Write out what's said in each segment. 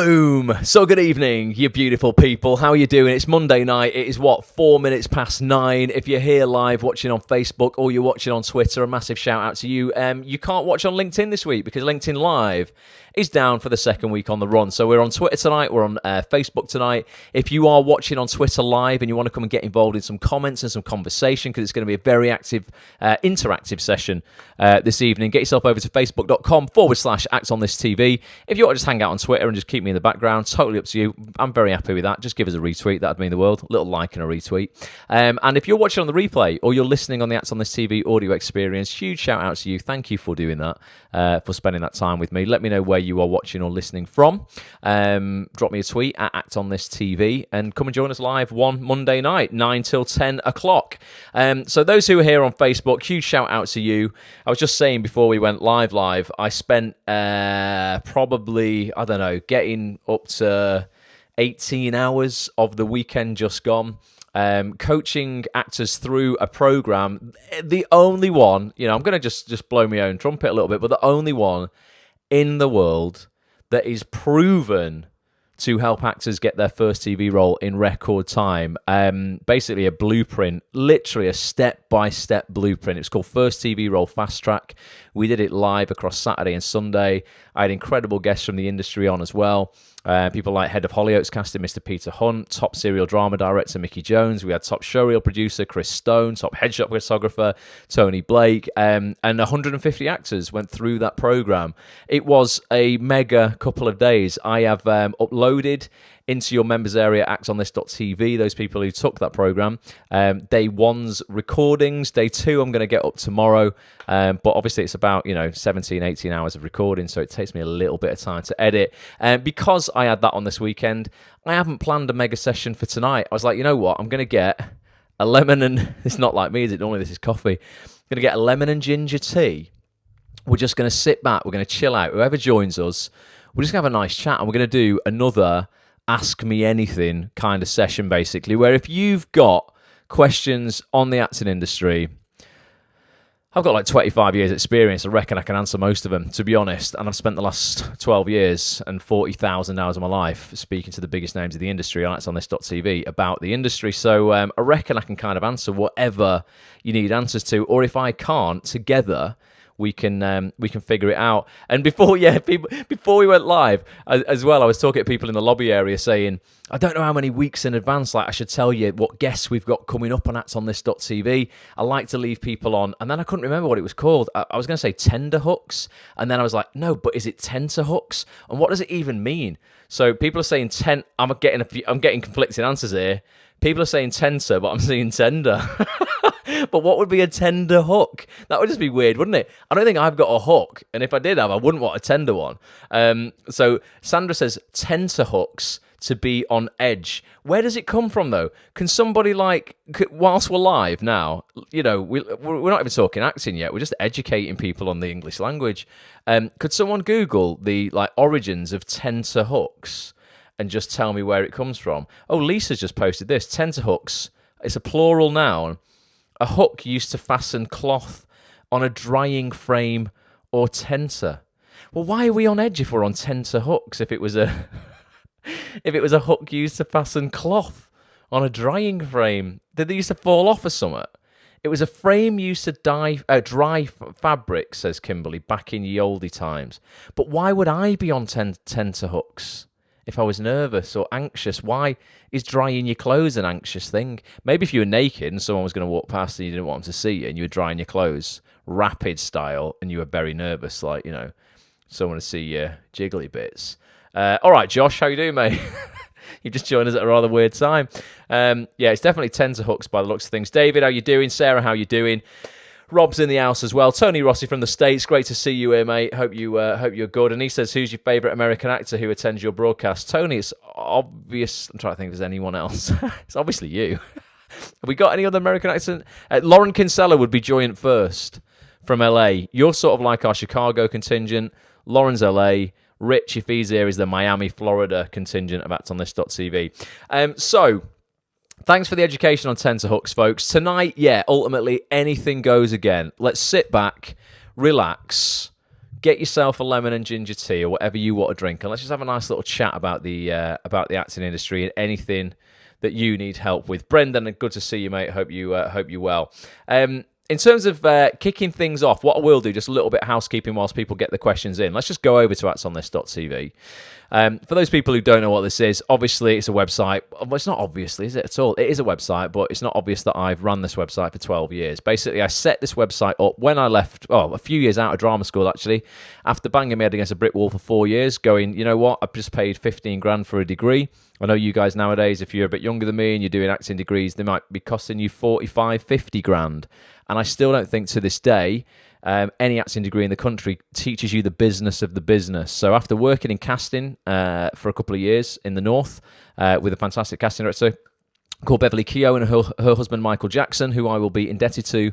Boom! So good evening, you beautiful people. How are you doing? It's Monday night. It is 4 minutes past 9. If you're here live watching on Facebook or you're watching on Twitter, a massive shout out to you. You can't watch on LinkedIn this week because LinkedIn Live is down for the second week on the run. So we're on Twitter tonight, we're on Facebook tonight. If you are watching on Twitter Live and you want to come and get involved in some comments and some conversation, because it's going to be a very active, interactive session this evening, get yourself over to facebook.com/actonthisTV. If you want to just hang out on Twitter and just keep me in the background, totally up to you. I'm very happy with that. Just give us a retweet. That'd mean the world. A little like and a retweet. And if you're watching on the replay or you're listening on the Acts on This TV audio experience, huge shout out to you. Thank you for doing that, for spending that time with me. Let me know where you are watching or listening from. Drop me a tweet at Act on This TV and come and join us live one Monday night, 9 till 10 o'clock. So those who are here on Facebook, huge shout out to you. I was just saying before we went live, I spent probably, I don't know, getting up to 18 hours of the weekend just gone, coaching actors through a program, the only one, I'm going to just blow my own trumpet a little bit, but the only one in the world that is proven to help actors get their first TV role in record time. Basically a blueprint, literally a step-by-step blueprint. It's called First TV Role Fast Track. We did it live across Saturday and Sunday. I had incredible guests from the industry on as well. People like Head of Hollyoaks casting Mr. Peter Hunt, top serial drama director Mickey Jones. We had top showreel producer Chris Stone, top headshot photographer Tony Blake, and 150 actors went through that program. It was a mega couple of days. I have uploaded into your members area, actonthis.tv, those people who took that program. Day one's recordings. Day two, I'm going to get up tomorrow. But obviously, it's about 17, 18 hours of recording, so it takes me a little bit of time to edit. Because I had that on this weekend, I haven't planned a mega session for tonight. I was like, you know what? I'm going to get a lemon and... It's not like me, is it? Normally, this is coffee. I'm going to get a lemon and ginger tea. We're just going to sit back. We're going to chill out. Whoever joins us, we're just going to have a nice chat, and we're going to do another Ask Me Anything kind of session, basically, where if you've got questions on the acting industry, I've got like 25 years experience. I reckon I can answer most of them, to be honest. And I've spent the last 12 years and 40,000 hours of my life speaking to the biggest names of the industry on actonthis.tv about the industry. So I reckon I can kind of answer whatever you need answers to. Or if I can't, together we can figure it out. And before we went live as well, I was talking to people in the lobby area saying, I don't know how many weeks in advance I should tell you what guests we've got coming up on actonthis.tv. I like to leave people on, and then I couldn't remember what it was called. I was going to say tender hooks, and then I was like, no, but is it tenter hooks? And what does it even mean? So people are saying I'm getting conflicting answers here. People are saying tenter, but I'm saying tender. But what would be a tender hook? That would just be weird, wouldn't it? I don't think I've got a hook, and if I did have, I wouldn't want a tender one. So Sandra says tenter hooks to be on edge. Where does it come from, though? Can somebody, whilst we're live now, we're not even talking acting yet, we're just educating people on the English language. Could someone Google the origins of tenter hooks and just tell me where it comes from? Oh, Lisa's just posted this. Tenter hooks, it's a plural noun. A hook used to fasten cloth on a drying frame or tenter. Well, why are we on edge if we're on tenter hooks? If it was a hook used to fasten cloth on a drying frame, did they used to fall off or something? It was a frame used to dry fabric, says Kimberly, back in ye oldie times. But why would I be on tenter hooks? If I was nervous or anxious, why is drying your clothes an anxious thing? Maybe if you were naked and someone was going to walk past and you didn't want them to see you and you were drying your clothes rapid style and you were very nervous, someone to see your jiggly bits. All right, Josh, how you doing, mate? You just joined us at a rather weird time. It's definitely tenter hooks by the looks of things. David, how you doing? Sarah, how you doing? Rob's in the house as well. Tony Rossi from the States. Great to see you here, mate. Hope you're good. And he says, who's your favourite American actor who attends your broadcast? Tony, it's obvious. I'm trying to think if there's anyone else. It's obviously you. Have we got any other American actors? Lauren Kinsella would be joint first from LA. You're sort of like our Chicago contingent. Lauren's LA. Rich, if he's here, is the Miami, Florida contingent of actonthis.tv. So, thanks for the education on tenter hooks, folks. Tonight, ultimately, anything goes again. Let's sit back, relax, get yourself a lemon and ginger tea or whatever you want to drink, and let's just have a nice little chat about the acting industry and anything that you need help with. Brendan, good to see you, mate. Hope you're well. In terms of kicking things off, what I will do, just a little bit of housekeeping whilst people get the questions in. Let's just go over to actsonthis.tv. For those people who don't know what this is, obviously it's a website. Well, it's not obviously, is it at all? It is a website, but it's not obvious that I've run this website for 12 years. Basically, I set this website up when I left, a few years out of drama school, actually, after banging my head against a brick wall for 4 years, going, you know what, I've just paid 15 grand for a degree. I know you guys nowadays, if you're a bit younger than me and you're doing acting degrees, they might be costing you 45, 50 grand. And I still don't think to this day any acting degree in the country teaches you the business of the business. So after working in casting for a couple of years in the North with a fantastic casting director called Beverly Keogh and her husband Michael Jackson, who I will be indebted to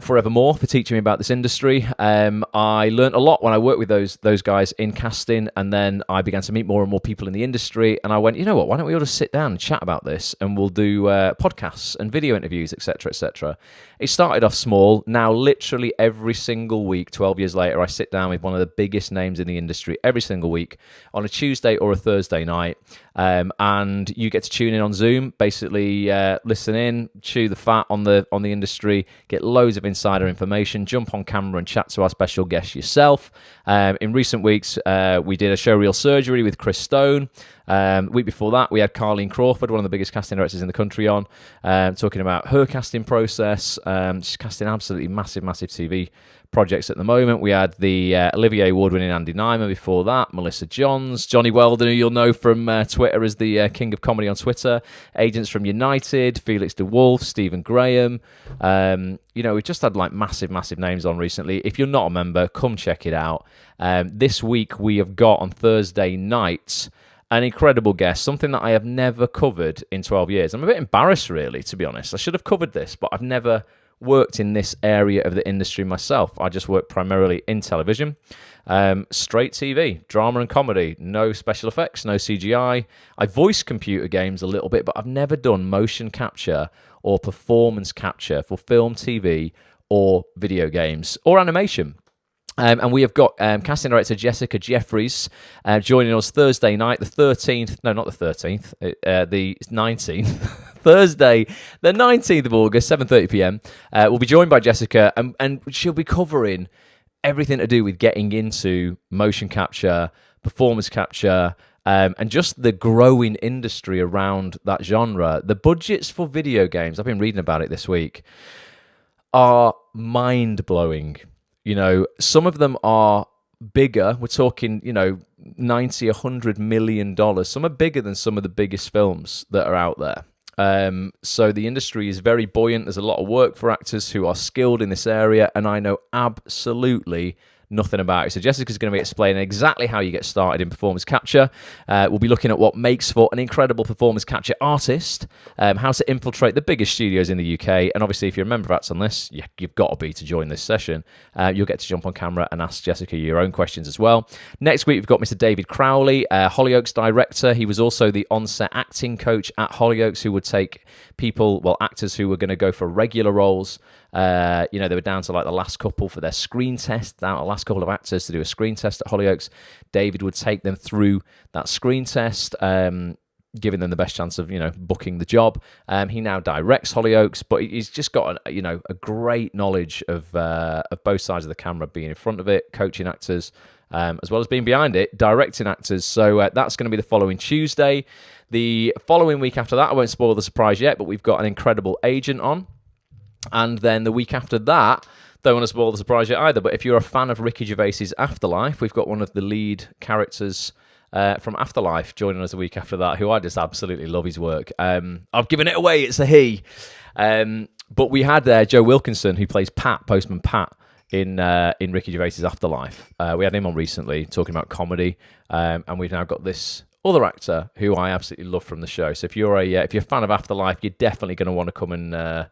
forevermore for teaching me about this industry. I learned a lot when I worked with those guys in casting, and then I began to meet more and more people in the industry, and I went, you know what, why don't we all just sit down and chat about this, and we'll do podcasts and video interviews, etc., etc. It started off small. Now literally every single week, 12 years later, I sit down with one of the biggest names in the industry every single week on a Tuesday or a Thursday night, and you get to tune in on Zoom, basically listen in, chew the fat on the industry, get loads of insider information, jump on camera and chat to our special guest yourself. In recent weeks, we did a show Real Surgery with Chris Stone. The week before that, we had Carleen Crawford, one of the biggest casting directors in the country, on, talking about her casting process. She's casting absolutely massive TV projects at the moment. We had the Olivier Award-winning Andy Nyman before that, Melissa Johns, Johnny Weldon, who you'll know from Twitter as the king of comedy on Twitter, Agents from United, Felix DeWolf, Stephen Graham. We've just had like massive names on recently. If you're not a member, come check it out. This week we have got on Thursday night an incredible guest, something that I have never covered in 12 years. I'm a bit embarrassed, really, to be honest. I should have covered this, but I've never worked in this area of the industry myself. I just work primarily in television, straight TV, drama and comedy, no special effects, no CGI. I voice computer games a little bit, but I've never done motion capture or performance capture for film, TV, or video games, or animation. And we have got casting director Jessica Jeffries joining us Thursday night, the 13th. No, not the 13th. The 19th. Thursday, the 19th of August, 7:30 p.m. We'll be joined by Jessica, and she'll be covering everything to do with getting into motion capture, performance capture, and just the growing industry around that genre. The budgets for video games, I've been reading about it this week, are mind-blowing. Some of them are bigger. We're talking, $90, $100 million. Some are bigger than some of the biggest films that are out there. So the industry is very buoyant. There's a lot of work for actors who are skilled in this area, and I know absolutely nothing about it. So Jessica's going to be explaining exactly how you get started in performance capture. We'll be looking at what makes for an incredible performance capture artist, how to infiltrate the biggest studios in the UK, and obviously if you're a member of Acts on this, you've got to be to join this session. You'll get to jump on camera and ask Jessica your own questions as well. Next week we've got Mr. David Crowley, Hollyoaks director. He was also the on-set acting coach at Hollyoaks, who would take actors who were going to go for regular roles. They were down to like the last couple for their screen test, the last couple of actors to do a screen test at Hollyoaks. David would take them through that screen test, giving them the best chance of, booking the job. He now directs Hollyoaks, but he's just got a great knowledge of both sides of the camera, being in front of it, coaching actors, as well as being behind it, directing actors. So that's going to be the following Tuesday. The following week after that, I won't spoil the surprise yet, but we've got an incredible agent on. And then the week after that, don't want to spoil the surprise yet either, but if you're a fan of Ricky Gervais's Afterlife, we've got one of the lead characters from Afterlife joining us a week after that, who I just absolutely love his work. I've given it away, it's a he. But we had Joe Wilkinson, who plays Pat, Postman Pat, in Ricky Gervais's Afterlife. We had him on recently talking about comedy, and we've now got this other actor who I absolutely love from the show. So if you're a fan of Afterlife, you're definitely going to want to come and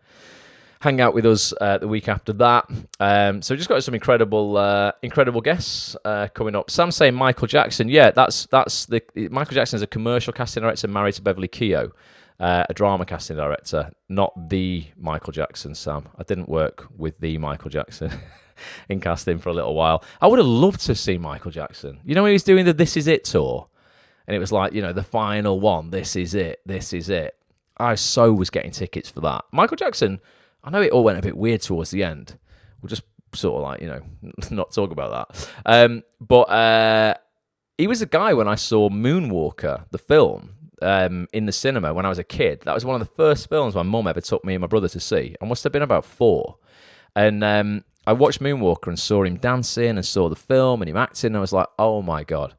hang out with us the week after that. So we just got some incredible guests coming up. Sam's saying Michael Jackson. Yeah, that's Michael Jackson is a commercial casting director married to Beverly Keogh. a drama casting director, not the Michael Jackson, Sam. I didn't work with the Michael Jackson in casting for a little while. I would have loved to see Michael Jackson. You know when he was doing the This Is It tour? And it was like, the final one, this is it, this is it. I was getting tickets for that. Michael Jackson, I know it all went a bit weird towards the end. We'll just sort of not talk about that. But he was a guy when I saw Moonwalker, the film, in the cinema when I was a kid. That was one of the first films my mum ever took me and my brother to see. I must have been about 4. And I watched Moonwalker and saw him dancing and saw the film and him acting. And I was like, oh my God.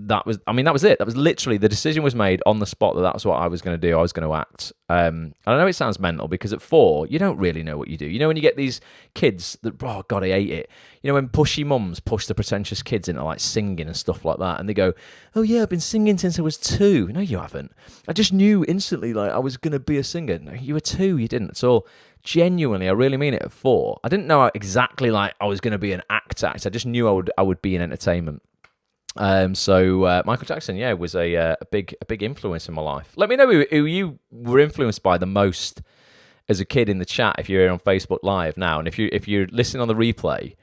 That was it. That was literally, the decision was made on the spot that that's what I was going to do. I was going to act. And I know it sounds mental because at 4, you don't really know what you do. You know when you get these kids that, oh God, I hate it. You know when pushy mums push the pretentious kids into like singing and stuff like that, and they go, oh yeah, I've been singing since I was 2. No, you haven't. I just knew instantly like I was going to be a singer. No, you were 2, you didn't at all. Genuinely, I really mean it. At 4, I didn't know exactly like I was going to be an actor. I just knew I would be in entertainment. So Michael Jackson, was a big influence in my life. Let me know who you were influenced by the most as a kid in the chat if you're here on Facebook Live now, and if you're listening on the replay,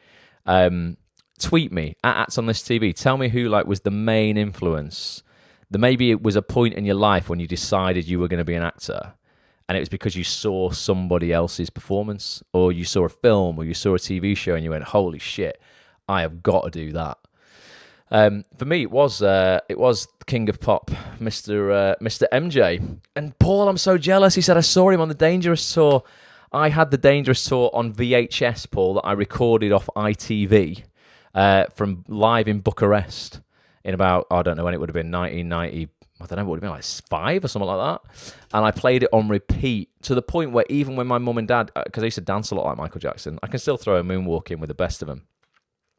tweet me at @AtsOnThisTV. Tell me who was the main influence. Maybe it was a point in your life when you decided you were going to be an actor, and it was because you saw somebody else's performance, or you saw a film, or you saw a TV show, and you went, "Holy shit, I have got to do that." For me, it was King of Pop, Mr. MJ. And Paul, I'm so jealous. He said I saw him on the Dangerous tour. I had the Dangerous tour on VHS, Paul, that I recorded off ITV from live in Bucharest in about, I don't know when it would have been, 1990. I don't know, what would have been like 5 or something like that. And I played it on repeat to the point where even when my mum and dad, because I used to dance a lot like Michael Jackson, I can still throw a moonwalk in with the best of them.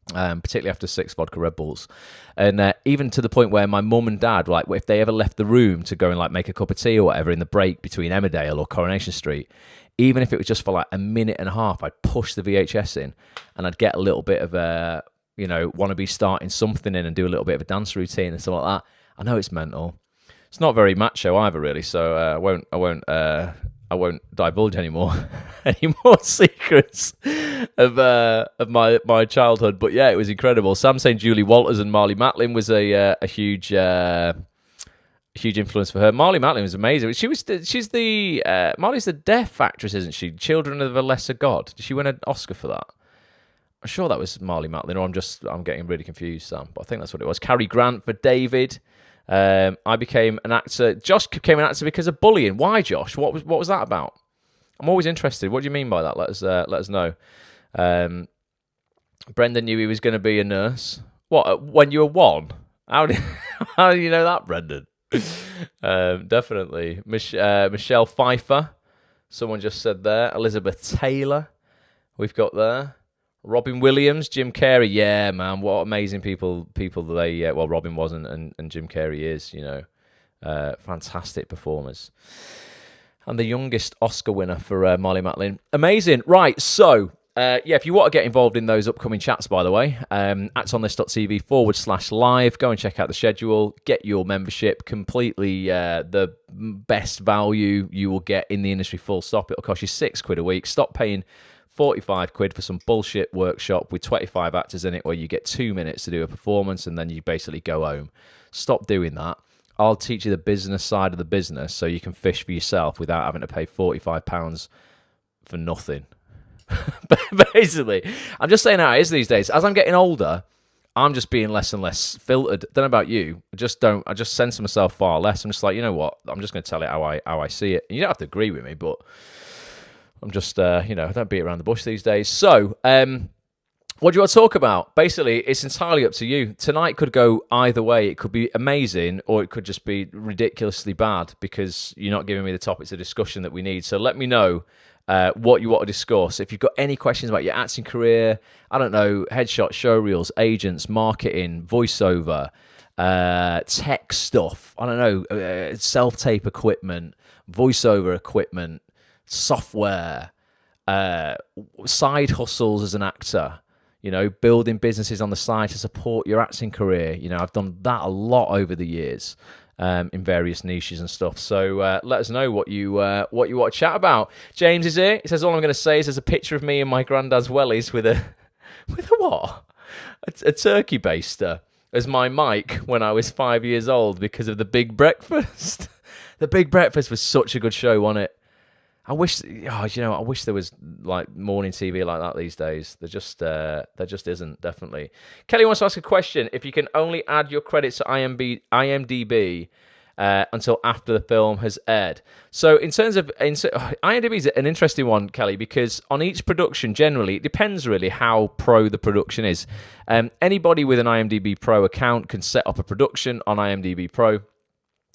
Particularly after 6 vodka Red Bulls. And even to the point where my mum and dad, if they ever left the room to go and make a cup of tea or whatever in the break between Emmerdale or Coronation Street, even if it was just for a minute and a half, I'd push the VHS in and I'd get a little bit of want to be starting something in and do a little bit of a dance routine and stuff like that. I know it's mental. It's not very macho either, really, so I won't divulge any more secrets of my childhood. But yeah, it was incredible. Sam saying Julie Walters and Marlee Matlin was a huge influence for her. Marlee Matlin was amazing. She's the Marlee's the deaf actress, isn't she? Children of a Lesser God. Did she win an Oscar for that? I'm sure that was Marlee Matlin, or I'm getting really confused, Sam. But I think that's what it was. Cary Grant for David. I became an actor. Josh became an actor because of bullying. Why, Josh? What was that about? I'm always interested. What do you mean by that? Let us know. Brendan knew he was going to be a nurse. What, when you were 1? How do you know that, Brendan? Definitely. Michelle Pfeiffer. Someone just said there. Elizabeth Taylor. We've got there. Robin Williams, Jim Carrey, yeah, man, what amazing people they, Robin wasn't, and Jim Carrey is, fantastic performers. And the youngest Oscar winner for Marlee Matlin. Amazing. Right, so, if you want to get involved in those upcoming chats, by the way, atsonthis.tv/live, go and check out the schedule, get your membership, completely the best value you will get in the industry, full stop. It'll cost you £6 a week. Stop paying 45 quid for some bullshit workshop with 25 actors in it where you get 2 minutes to do a performance and then you basically go home. Stop doing that. I'll teach you the business side of the business so you can fish for yourself without having to pay £45 for nothing. Basically, I'm just saying how it is these days. As I'm getting older, I'm just being less and less filtered. Don't know about you. I just censor myself far less. I'm just like, you know what? I'm just going to tell it how I see it. And you don't have to agree with me, but I'm just, I don't beat around the bush these days. So, what do you want to talk about? Basically, it's entirely up to you. Tonight could go either way. It could be amazing, or it could just be ridiculously bad because you're not giving me the topics of discussion that we need. So let me know what you want to discuss. If you've got any questions about your acting career, I don't know, headshots, showreels, agents, marketing, voiceover, tech stuff, I don't know, self-tape equipment, voiceover equipment, software, side hustles as an actor, building businesses on the side to support your acting career. I've done that a lot over the years. in various niches and stuff. So let us know what you want to chat about. James is here. He says, all I'm going to say is there's a picture of me and my granddad's wellies with a what? A turkey baster as my mic when I was 5 years old because of The Big Breakfast. The Big Breakfast was such a good show, wasn't it? I wish there was like morning TV like that these days. There just isn't, definitely. Kelly wants to ask a question. If you can only add your credits to IMDb until after the film has aired. So in terms of IMDb is an interesting one, Kelly, because on each production, generally, it depends really how pro the production is. Anybody with an IMDb Pro account can set up a production on IMDb Pro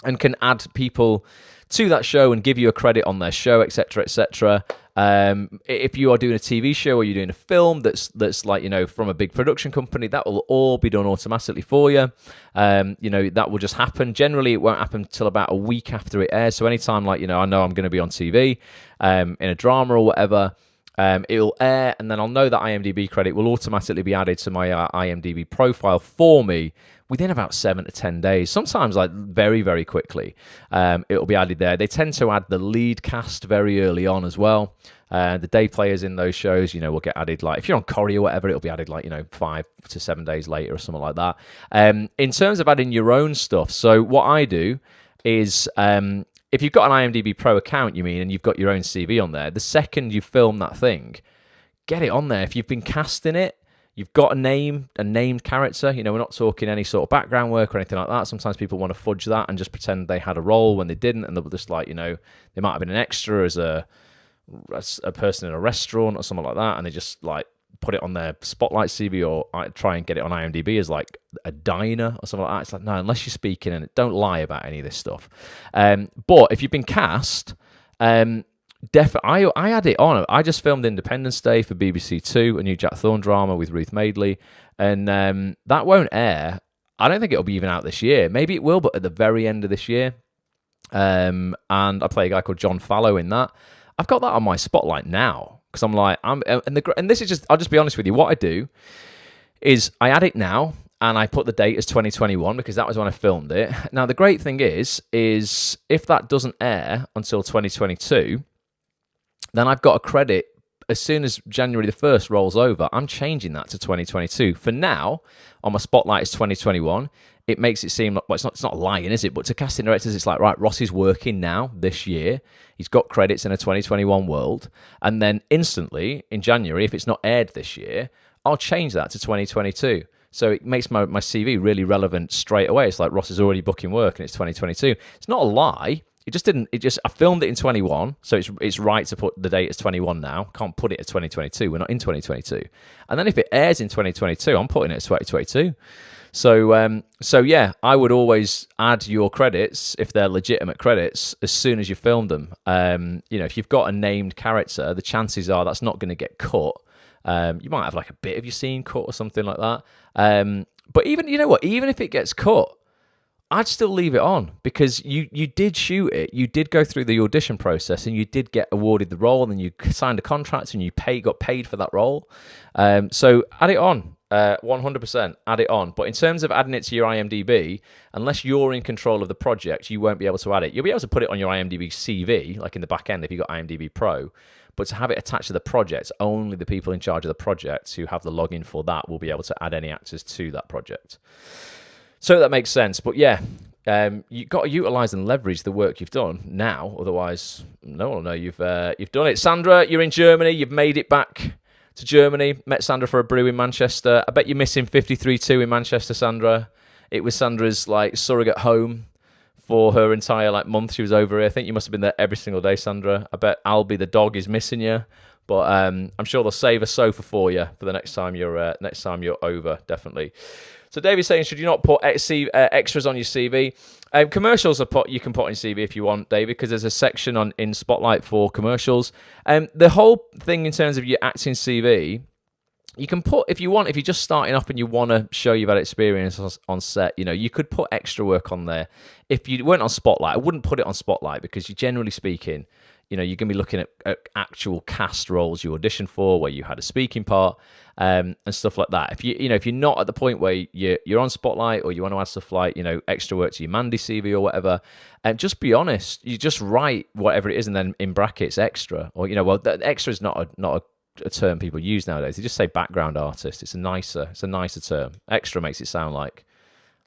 and can add people to that show and give you a credit on their show, etc., etc. If you are doing a TV show or you're doing a film that's like, from a big production company, that will all be done automatically for you. That will just happen. Generally, it won't happen till about a week after it airs. So anytime, I know I'm going to be on TV in a drama or whatever, it'll air, and then I'll know that IMDb credit will automatically be added to my IMDb profile for me within about 7 to 10 days, sometimes like very, very quickly. It'll be added there. They tend to add the lead cast very early on as well. The day players in those shows, will get added, like if you're on Corrie or whatever, it'll be added 5 to 7 days later or something like that. In terms of adding your own stuff, so what I do is if you've got an IMDb Pro account, and you've got your own CV on there, the second you film that thing, get it on there. If you've been cast in it, you've got a named character. We're not talking any sort of background work or anything like that. Sometimes people want to fudge that and just pretend they had a role when they didn't, and they'll just they might have been an extra as a person in a restaurant or something like that, and they just put it on their Spotlight CV or try and get it on IMDb as a diner or something like that. It's like, no, unless you're speaking in it, don't lie about any of this stuff. But if you've been cast, I had it on. I just filmed Independence Day for BBC Two, a new Jack Thorne drama with Ruth Madeley, and that won't air. I don't think it'll be even out this year. Maybe it will, but at the very end of this year. And I play a guy called John Fallow in that. I've got that on my Spotlight now because and this is just. I'll just be honest with you. What I do is I add it now, and I put the date as 2021 because that was when I filmed it. Now the great thing is if that doesn't air until 2022. Then I've got a credit as soon as January the 1st rolls over. I'm changing that to 2022. For now, on my Spotlight is 2021. It makes it seem like, it's not lying, is it? But to casting directors, it's like, right, Ross is working now this year. He's got credits in a 2021 world. And then instantly, in January, if it's not aired this year, I'll change that to 2022. So it makes my CV really relevant straight away. It's like Ross is already booking work and it's 2022. It's not a lie. I filmed it in 21, so it's right to put the date as 21 now. Can't put it as 2022. We're not in 2022. And then if it airs in 2022, I'm putting it as 2022. So yeah, I would always add your credits, if they're legitimate credits, as soon as you filmed them. If you've got a named character, the chances are that's not going to get cut. You might have a bit of your scene cut or something like that. But even if it gets cut, I'd still leave it on because you did shoot it, you did go through the audition process, and you did get awarded the role, and then you signed a contract, and you got paid for that role. So add it on, 100%. Add it on. But in terms of adding it to your IMDb, unless you're in control of the project, you won't be able to add it. You'll be able to put it on your IMDb CV, like in the back end if you've got IMDb Pro. But to have it attached to the project, only the people in charge of the project who have the login for that will be able to add any actors to that project. So that makes sense. But yeah, you've got to utilise and leverage the work you've done now. Otherwise, no one will know you've done it. Sandra, you're in Germany. You've made it back to Germany. Met Sandra for a brew in Manchester. I bet you're missing 53.2 in Manchester, Sandra. It was Sandra's surrogate home for her entire month she was over here. I think you must have been there every single day, Sandra. I bet Albie the dog is missing you. But I'm sure they'll save a sofa for you for the next time you're over, definitely. So David's saying, should you not put extras on your CV? Commercials you can put on CV if you want, David, because there's a section in Spotlight for commercials. The whole thing in terms of your acting CV you can put, if you want, if you're just starting off and you want to show you've had experience on set, you could put extra work on there. If you weren't on Spotlight, I wouldn't put it on Spotlight, because you generally speaking, you're going to be looking at actual cast roles you auditioned for, where you had a speaking part, and stuff like that. If if you're not at the point where you're on Spotlight, or you want to add stuff like extra work to your Mandy CV or whatever, just be honest. You just write whatever it is, and then in brackets extra, or the extra is not a term people use nowadays. They just say background artist. It's a nicer term. Extra makes it sound like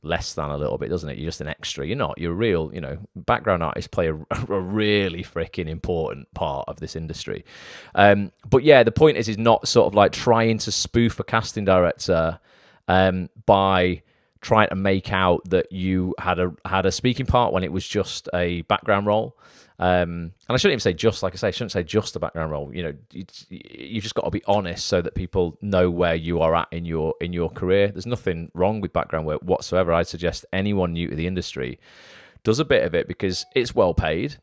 less than a little bit, doesn't it? You're just an extra. You're not. You're a real, background artists play a really freaking important part of this industry. But yeah, the point is not sort of like trying to spoof a casting director by trying to make out that you had a speaking part when it was just a background role. And I shouldn't even say just, like I say, I shouldn't say just a background role. You've just got to be honest so that people know where you are at in your career. There's nothing wrong with background work whatsoever. I'd suggest anyone new to the industry does a bit of it, because it's well paid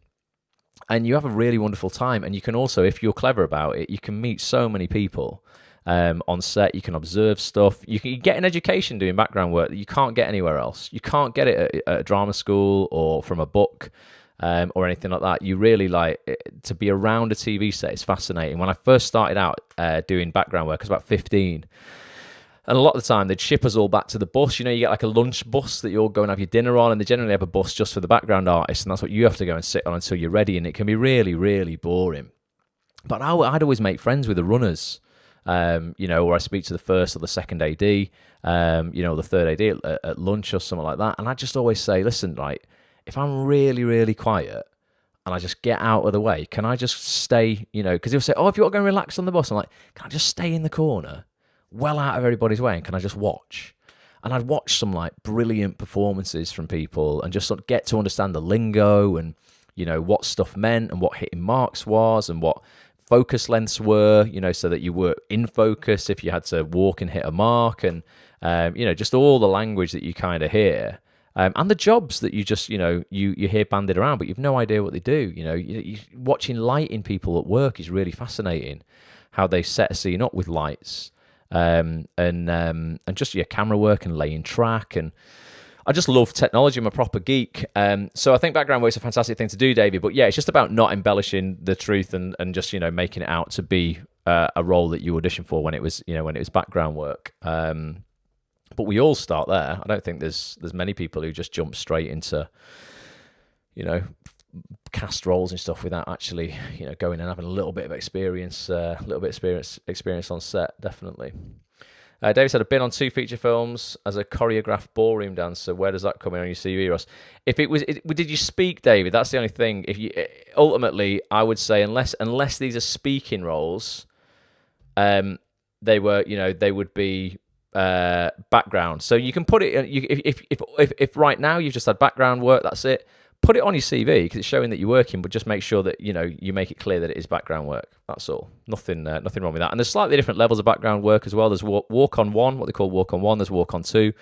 and you have a really wonderful time. And you can also, if you're clever about it, you can meet so many people on set. You can observe stuff. You can get an education doing background work that you can't get anywhere else. You can't get it at a drama school or from a book. Or anything like that. You really to be around a TV set. It's fascinating. When I first started out doing background work, I was about 15, and a lot of the time they'd ship us all back to the bus. You get like a lunch bus that you all go and have your dinner on, and they generally have a bus just for the background artists, and that's what you have to go and sit on until you're ready. And it can be really, really boring. But I'd always make friends with the runners, or I speak to the first or the second AD, the third AD at lunch or something like that, and I just always say, listen, if I'm really, really quiet and I just get out of the way, can I just stay, because he'll say, oh, if you want to go and relax on the bus, I'm like, can I just stay in the corner, well out of everybody's way, and can I just watch? And I'd watch some brilliant performances from people and just sort of get to understand the lingo and, what stuff meant and what hitting marks was and what focus lengths were, so that you were in focus if you had to walk and hit a mark, and, just all the language that you kind of hear. And the jobs that you just, you hear banded around, but you've no idea what they do. Watching lighting people at work is really fascinating. How they set a scene up with lights, and just your camera work and laying track. And I just love technology. I'm a proper geek. So I think background work's a fantastic thing to do, David. But yeah, it's just about not embellishing the truth and just making it out to be a role that you auditioned for when it was background work. But we all start there. I don't think there's many people who just jump straight into, cast roles and stuff without actually, going and having a little bit of experience, experience on set. Definitely. David said, I've been on 2 feature films as a choreographed ballroom dancer. Where does that come in on your CV, Ross? If did you speak, David? That's the only thing. Ultimately, I would say unless these are speaking roles, they would be background. So you can put it if right now you've just had background work, that's it. Put it on your CV because it's showing that you're working, but just make sure that you make it clear that it is background work. That's all. Nothing wrong with that. And there's slightly different levels of background work as well. There's walk on 1, what they call walk on 1. There's walk on 2,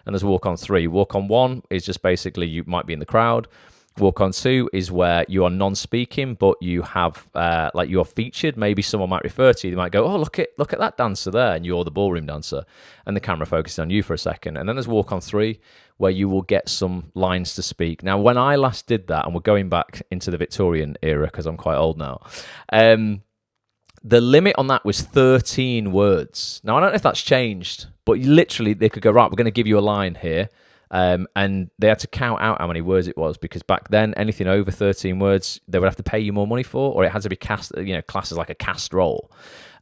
and there's walk on 3. Walk on 1 is just basically you might be in the crowd. Walk on 2 is where you are non-speaking, but you have you're featured. Maybe someone might refer to you. They might go, "Oh, look at that dancer there," and you're the ballroom dancer, and the camera focuses on you for a second. And then there's walk on 3, where you will get some lines to speak. Now, when I last did that, and we're going back into the Victorian era because I'm quite old now, the limit on that was 13 words. Now, I don't know if that's changed, but literally they could go, right, we're going to give you a line here. And they had to count out how many words it was, because back then anything over 13 words they would have to pay you more money for, or it had to be classed as like a cast role.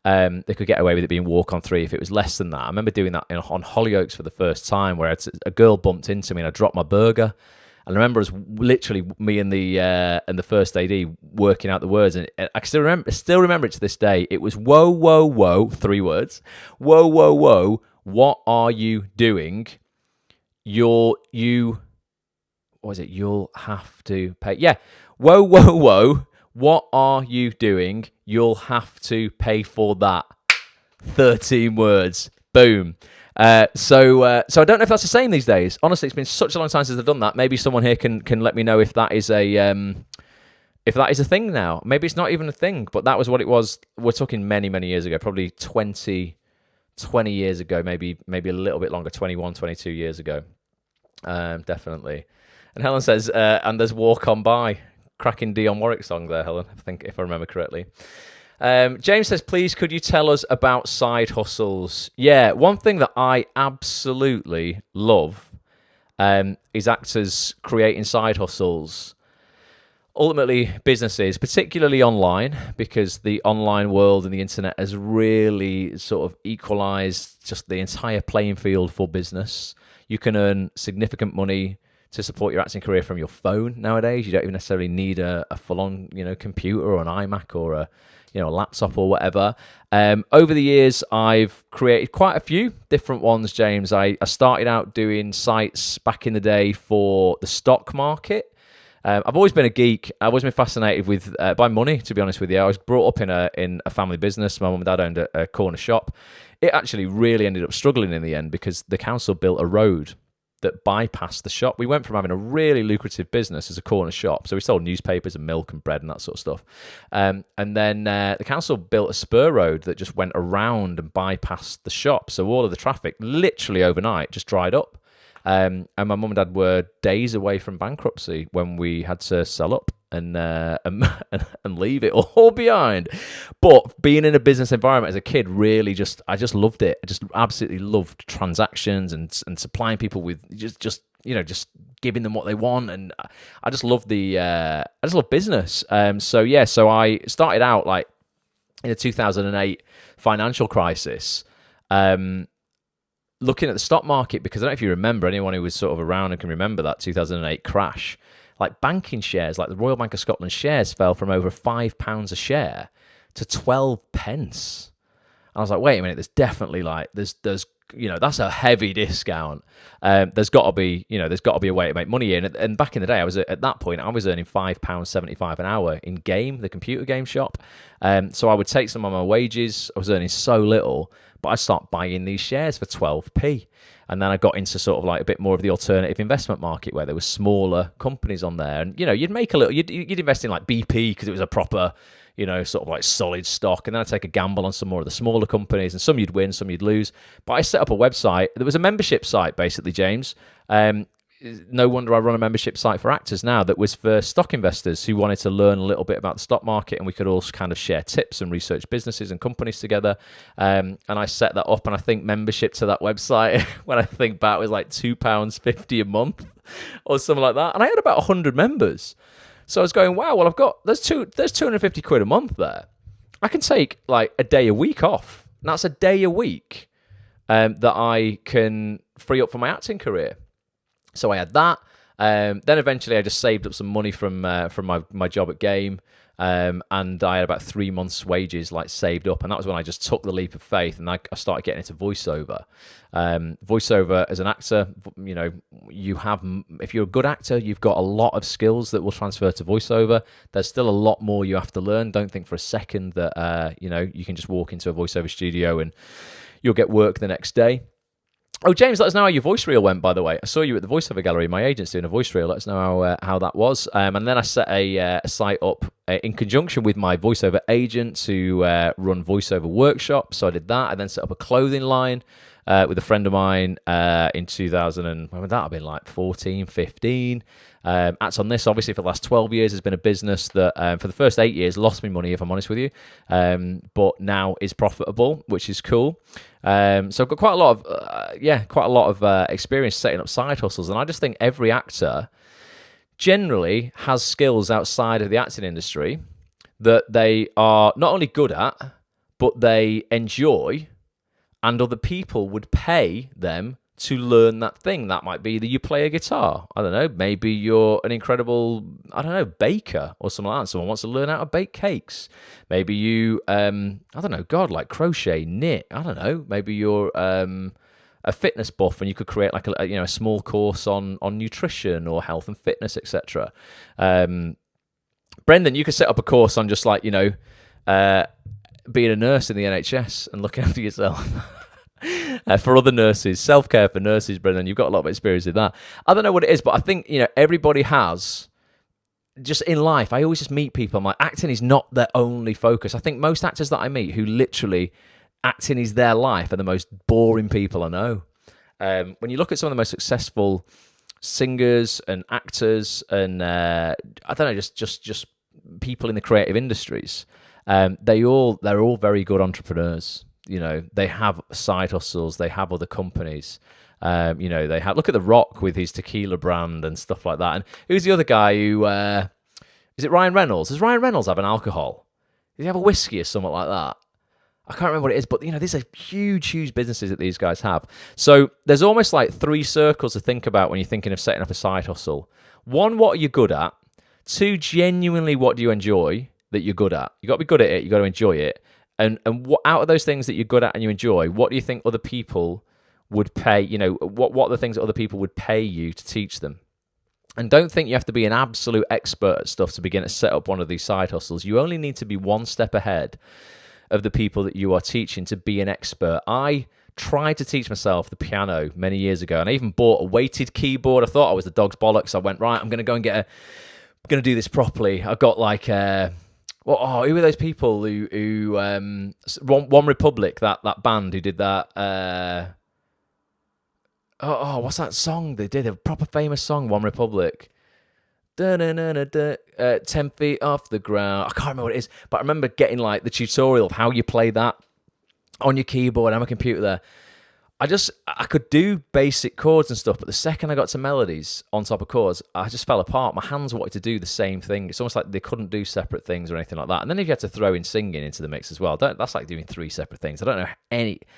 They could get away with it being walk on 3 if it was less than that. I remember doing that on Hollyoaks for the first time, where a girl bumped into me and I dropped my burger. And I remember it was literally me and the first AD working out the words, and I still remember it to this day. It was whoa, whoa, whoa, 3 words. Whoa, whoa, whoa, what are you doing? You'll have to pay. Yeah. Whoa, whoa, whoa. What are you doing? You'll have to pay for that. 13 words. Boom. So I don't know if that's the same these days. Honestly, it's been such a long time since I've done that. Maybe someone here can let me know if that is a thing now. Maybe it's not even a thing, but that was what it was. We're talking many, many years ago, probably 20 20 years ago, maybe a little bit longer, 21, 22 years ago. Definitely. And Helen says, and there's Walk On By. Cracking Dionne Warwick song there, Helen, I think, if I remember correctly. James says, please, could you tell us about side hustles? Yeah, one thing that I absolutely love is actors creating side hustles. Ultimately, businesses, particularly online, because the online world and the internet has really sort of equalized just the entire playing field for business. You can earn significant money to support your acting career from your phone nowadays. You don't even necessarily need a full-on, computer or an iMac or a laptop or whatever. Over the years, I've created quite a few different ones, James. I started out doing sites back in the day for the stock market. I've always been a geek. I've always been fascinated with by money, to be honest with you. I was brought up in a family business. My mum and dad owned a corner shop. It actually really ended up struggling in the end because the council built a road that bypassed the shop. We went from having a really lucrative business as a corner shop. So we sold newspapers and milk and bread and that sort of stuff. And then the council built a spur road that just went around and bypassed the shop. So all of the traffic literally overnight just dried up. And my mum and dad were days away from bankruptcy when we had to sell up and leave it all behind. But being in a business environment as a kid, really I just loved it. I just absolutely loved transactions and supplying people with just giving them what they want. And I just love I just love business. So I started out like in the 2008 financial crisis, looking at the stock market, because I don't know if you remember, anyone who was sort of around and can remember that 2008 crash, like banking shares, like the Royal Bank of Scotland shares fell from over £5 a share to 12 pence. And I was like, wait a minute, there's definitely there's that's a heavy discount. There's got to be a way to make money here. And back in the day, at that point, I was earning £5.75 an hour in the computer game shop. So I would take some of my wages. I was earning so little, but I'd start buying these shares for 12p. And then I got into sort of like a bit more of the alternative investment market where there were smaller companies on there. And, you'd make a little, you'd invest in like BP because it was a proper, sort of like solid stock. And then I'd take a gamble on some more of the smaller companies, and some you'd win, some you'd lose. But I set up a website. There was a membership site, basically, James. No wonder I run a membership site for actors now that was for stock investors who wanted to learn a little bit about the stock market, and we could all kind of share tips and research businesses and companies together. And I set that up, and I think membership to that website, when I think back, was like £2.50 a month or something like that. And I had about 100 members. So I was going, wow, well, there's 250 quid a month there. I can take like a day a week off. And that's a day a week that I can free up for my acting career. So I had that. Then eventually I just saved up some money from my job at Game. And I had about 3 months' wages saved up. And that was when I just took the leap of faith and I started getting into voiceover. Voiceover as an actor, if you're a good actor, you've got a lot of skills that will transfer to voiceover. There's still a lot more you have to learn. Don't think for a second that, you can just walk into a voiceover studio and you'll get work the next day. Oh, James, let us know how your voice reel went, by the way. I saw you at the voiceover gallery. My agent's doing a voice reel. Let us know how that was. And then I set a site up in conjunction with my voiceover agent to run voiceover workshops. So I did that. I then set up a clothing line with a friend of mine in 2000. And when would that have been, 14, 15? Acts on This, obviously, for the last 12 years has been a business that for the first 8 years lost me money, if I'm honest with you, but now is profitable, which is cool. So I've got quite a lot of experience setting up side hustles, and I just think every actor generally has skills outside of the acting industry that they are not only good at, but they enjoy, and other people would pay them to learn that thing. That might be that you play a guitar. I don't know. Maybe you're an incredible, baker or something like that. Someone wants to learn how to bake cakes. Maybe you, crochet, knit. I don't know. Maybe you're a fitness buff and you could create a small course on nutrition or health and fitness, etc. Brendan, you could set up a course on just being a nurse in the NHS and looking after yourself. For other nurses, self-care for nurses, Brendan, you've got a lot of experience in that. I don't know what it is, but I think, everybody has, just in life, I always just meet people, I'm like, acting is not their only focus. I think most actors that I meet who literally acting is their life are the most boring people I know. When you look at some of the most successful singers and actors and I don't know, just people in the creative industries, they're all very good entrepreneurs. You know, they have side hustles, they have other companies. You know, they have, look at The Rock with his tequila brand and stuff like that. And who's the other guy who is it Ryan Reynolds? Does Ryan Reynolds have an alcohol? Does he have a whiskey or something like that? I can't remember what it is, but you know, these are huge businesses that these guys have. So there's almost like 3 circles to think about when you're thinking of setting up a side hustle. 1, what are you good at? 2, genuinely, what do you enjoy that you're good at? You got to be good at it. You got to enjoy it. And what out of those things that you're good at and you enjoy, what do you think other people would pay? You know, what are the things that other people would pay you to teach them? And don't think you have to be an absolute expert at stuff to begin to set up one of these side hustles. You only need to be 1 step ahead of the people that you are teaching to be an expert. I tried to teach myself the piano many years ago, and I even bought a weighted keyboard. I thought I was the dog's bollocks. I went, right, I'm going to go and I'm going to do this properly. I got like, who are those people who One Republic, that band who did that, what's that song they did? A proper famous song, One Republic. 10 feet off the ground. I can't remember what it is, but I remember getting like the tutorial of how you play that on your keyboard on my computer there. I could do basic chords and stuff, but the second I got to melodies on top of chords, I just fell apart. My hands wanted to do the same thing. It's almost like they couldn't do separate things or anything like that. And then if you had to throw in singing into the mix as well, that's like doing 3 separate things. I don't know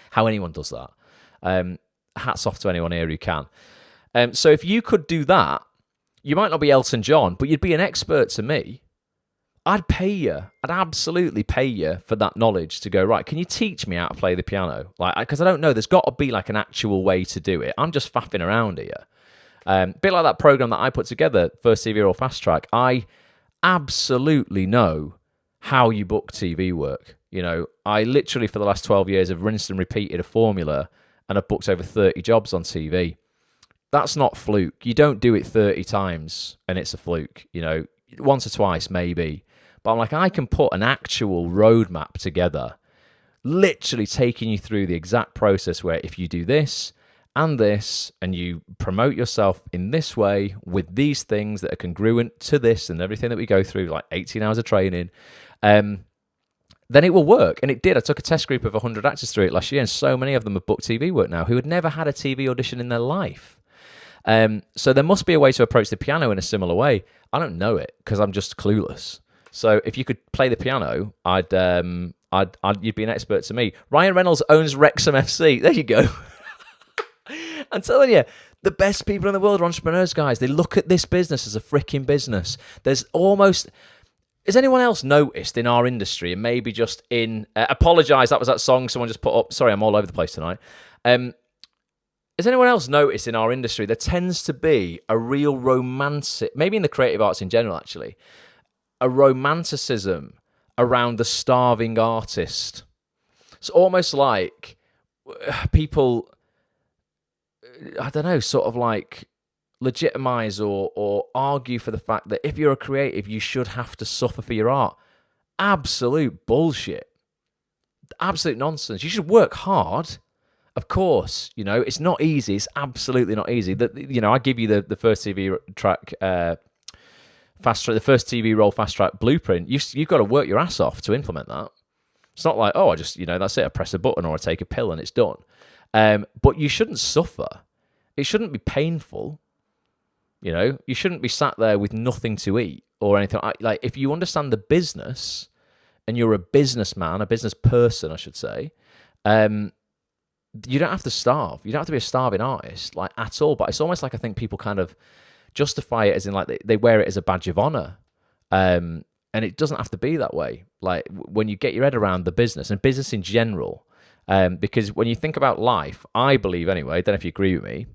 how anyone does that. Hats off to anyone here who can. So if you could do that, you might not be Elton John, but you'd be an expert to me. I'd pay you. I'd absolutely pay you for that knowledge to go, right, can you teach me how to play the piano? Like, because I don't know, there's got to be like an actual way to do it. I'm just faffing around here. Bit like that program that I put together, First TV or Fast Track. I absolutely know how you book TV work. You know, I literally for the last 12 years have rinsed and repeated a formula, and I've booked over 30 jobs on TV. That's not fluke. You don't do it 30 times and it's a fluke, you know, once or twice maybe. But I'm like, I can put an actual roadmap together, literally taking you through the exact process where if you do this and you promote yourself in this way with these things that are congruent to this and everything that we go through, like 18 hours of training, then it will work. And it did. I took a test group of 100 actors through it last year, and so many of them have booked TV work now who had never had a TV audition in their life. So there must be a way to approach the piano in a similar way. I don't know it because I'm just clueless. So if you could play the piano, you'd be an expert to me. Ryan Reynolds owns Wrexham FC. There you go. I'm telling you, the best people in the world are entrepreneurs, guys. They look at this business as a freaking business. Has anyone else noticed in our industry, and maybe just in... apologise, that was that song someone just put up. Sorry, I'm all over the place tonight. Has anyone else noticed in our industry there tends to be a real romantic, maybe in the creative arts in general actually, a romanticism around the starving artist? It's almost like people, I don't know, sort of like legitimize or argue for the fact that if you're a creative, you should have to suffer for your art. Absolute bullshit. Absolute nonsense. You should work hard. Of course, you know, it's not easy. It's absolutely not easy. You know, I give you the first TV track, the first TV role fast track blueprint. You've got to work your ass off to implement that. It's not like, I just, that's it. I press a button or I take a pill and it's done. But you shouldn't suffer. It shouldn't be painful. You know, you shouldn't be sat there with nothing to eat or anything. Like, if you understand the business and you're a businessman, a business person, I should say, you don't have to starve. You don't have to be a starving artist, like, at all. But it's almost like I think people kind of justify it as in, like, they wear it as a badge of honor. And it doesn't have to be that way. Like, when you get your head around the business and business in general, because when you think about life, I believe anyway, I don't know if you agree with me,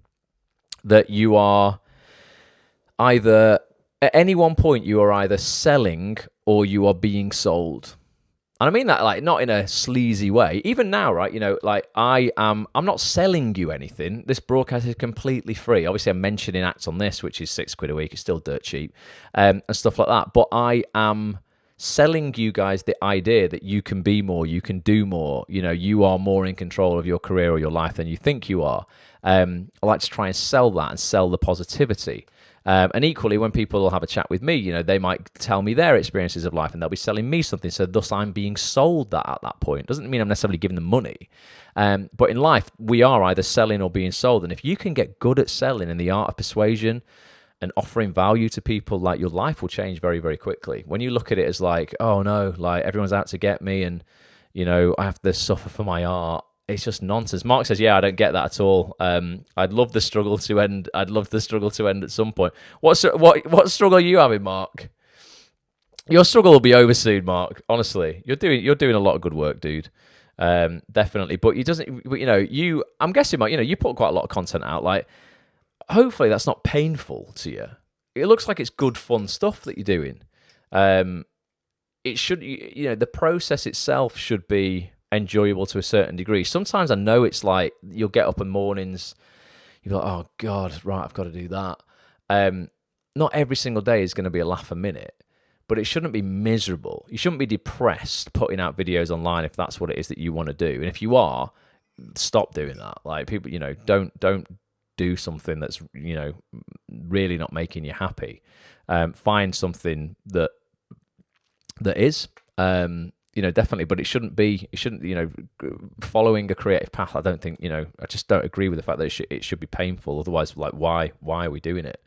that you are either, at any one point, you are either selling or you are being sold. And I mean that, like, not in a sleazy way. Even now, right, you know, like, I'm not selling you anything. This broadcast is completely free. Obviously, I'm mentioning acts on this, which is £6 a week. It's still dirt cheap, and stuff like that. But I am selling you guys the idea that you can be more, you can do more, you are more in control of your career or your life than you think you are. I like to try and sell that and sell the positivity. And equally, when people will have a chat with me, they might tell me their experiences of life and they'll be selling me something. So thus I'm being sold that at that point. Doesn't mean I'm necessarily giving them money. But in life, we are either selling or being sold. And if you can get good at selling in the art of persuasion and offering value to people, like, your life will change very, very quickly. When you look at it as like, oh no, like everyone's out to get me and, I have to suffer for my art. It's just nonsense. Mark says, yeah, I don't get that at all. I'd love the struggle to end. I'd love the struggle to end at some point. What struggle are you having, Mark? Your struggle will be over soon, Mark. Honestly, you're doing a lot of good work, dude. Definitely. But I'm guessing, Mark, you put quite a lot of content out. Like, hopefully that's not painful to you. It looks like it's good, fun stuff that you're doing. It should, the process itself should be enjoyable to a certain degree. Sometimes I know it's like you'll get up in mornings, you're like, oh God, right, I've got to do that. Not every single day is going to be a laugh a minute, but it shouldn't be miserable. You shouldn't be depressed putting out videos online if that's what it is that you want to do. And if you are, stop doing that. Like, people, don't do something that's, really not making you happy. Find something that is, definitely, but it shouldn't, following a creative path. I don't think, I just don't agree with the fact that it should be painful. Otherwise, like, why are we doing it?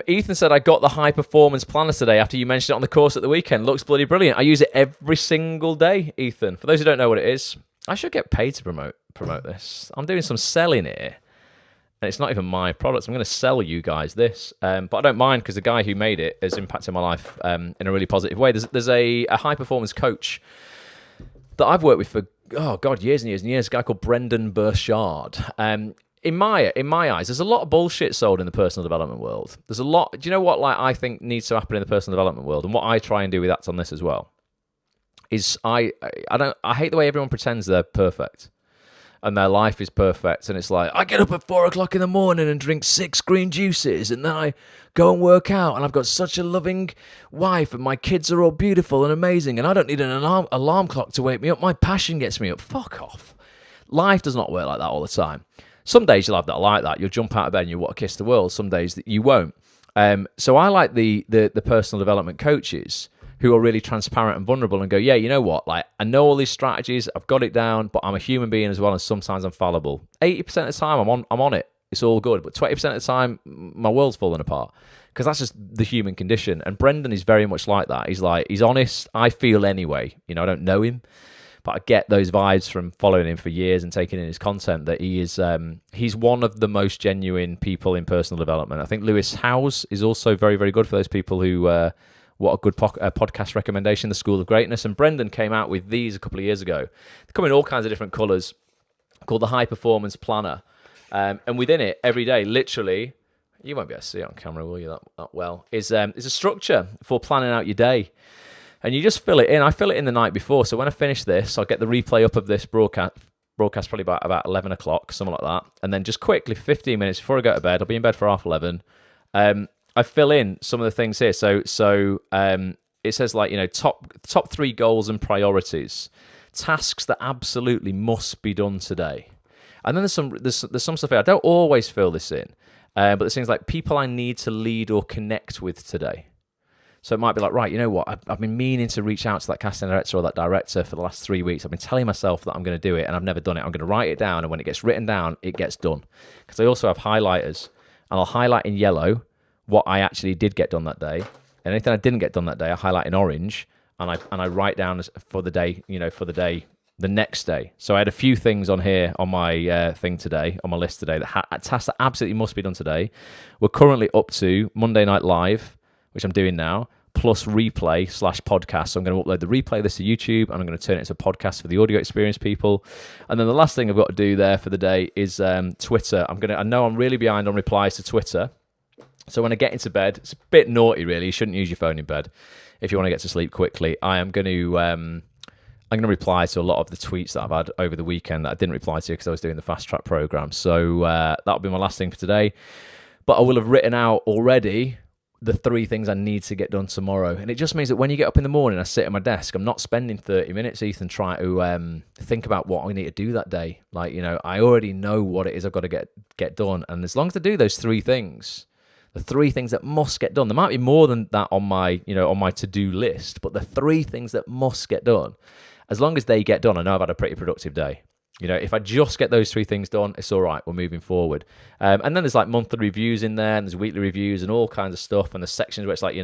Ethan said, I got the high performance planner today after you mentioned it on the course at the weekend. Looks bloody brilliant. I use it every single day, Ethan. For those who don't know what it is, I should get paid to promote this. I'm doing some selling here. And it's not even my product. I'm going to sell you guys this. But I don't mind, because the guy who made it has impacted my life in a really positive way. There's a high-performance coach that I've worked with for, years and years and years, a guy called Brendan Burchard. In my eyes, there's a lot of bullshit sold in the personal development world. There's a lot. Do you know what I think needs to happen in the personal development world? And what I try and do with Acts on this as well is I hate the way everyone pretends they're perfect and their life is perfect, and it's like, I get up at 4:00 in the morning and drink 6 green juices, and then I go and work out, and I've got such a loving wife, and my kids are all beautiful and amazing, and I don't need an alarm clock to wake me up. My passion gets me up. Fuck off. Life does not work like that all the time. Some days you'll have that like that. You'll jump out of bed and you'll want to kiss the world. Some days that you won't. So I like the personal development coaches who are really transparent and vulnerable and go, yeah, you know what? Like, I know all these strategies, I've got it down, but I'm a human being as well, and sometimes I'm fallible. 80% of the time, I'm on it. It's all good. But 20% of the time, my world's falling apart, because that's just the human condition. And Brendan is very much like that. He's honest. I feel anyway. I don't know him, but I get those vibes from following him for years and taking in his content that he is. He's one of the most genuine people in personal development. I think Lewis Howes is also very, very good for those people who. What a good podcast recommendation, The School of Greatness. And Brendan came out with these a couple of years ago. They come in all kinds of different colours, called the High Performance Planner. And within it, every day, literally, you won't be able to see it on camera, will you, that well, is a structure for planning out your day. And you just fill it in. I fill it in the night before. So when I finish this, I'll get the replay up of this broadcast probably about 11 o'clock, something like that. And then just quickly, for 15 minutes before I go to bed, I'll be in bed for 11:30. I fill in some of the things here. So it says, like, top 3 goals and priorities, tasks that absolutely must be done today. And then there's some stuff here. I don't always fill this in, but there's things like people I need to lead or connect with today. So it might be like, right, you know what? I've been meaning to reach out to that casting director or that director for the last 3 weeks. I've been telling myself that I'm going to do it, and I've never done it. I'm going to write it down, and when it gets written down, it gets done. Because I also have highlighters, and I'll highlight in yellow what I actually did get done that day, and anything I didn't get done that day, I highlight in orange, and I write down for the day, the next day. So I had a few things on here on my thing today, on my list today, that tasks that absolutely must be done today. We're currently up to Monday Night Live, which I'm doing now, plus replay/podcast. So I'm going to upload the replay of this to YouTube, and I'm going to turn it into a podcast for the audio experience people. And then the last thing I've got to do there for the day is Twitter. I know I'm really behind on replies to Twitter. So when I get into bed, it's a bit naughty, really. You shouldn't use your phone in bed if you want to get to sleep quickly. I'm going to reply to a lot of the tweets that I've had over the weekend that I didn't reply to because I was doing the fast track program. So that'll be my last thing for today. But I will have written out already the 3 things I need to get done tomorrow. And it just means that when you get up in the morning, I sit at my desk, I'm not spending 30 minutes, Ethan, trying to think about what I need to do that day. Like, I already know what it is I've got to get done. And as long as I do those 3 things, the 3 things that must get done, there might be more than that on my, on my to-do list, but the 3 things that must get done, as long as they get done, I know I've had a pretty productive day. If I just get those 3 things done, it's all right. We're moving forward. And then there's like monthly reviews in there, and there's weekly reviews and all kinds of stuff. And there's sections where it's like,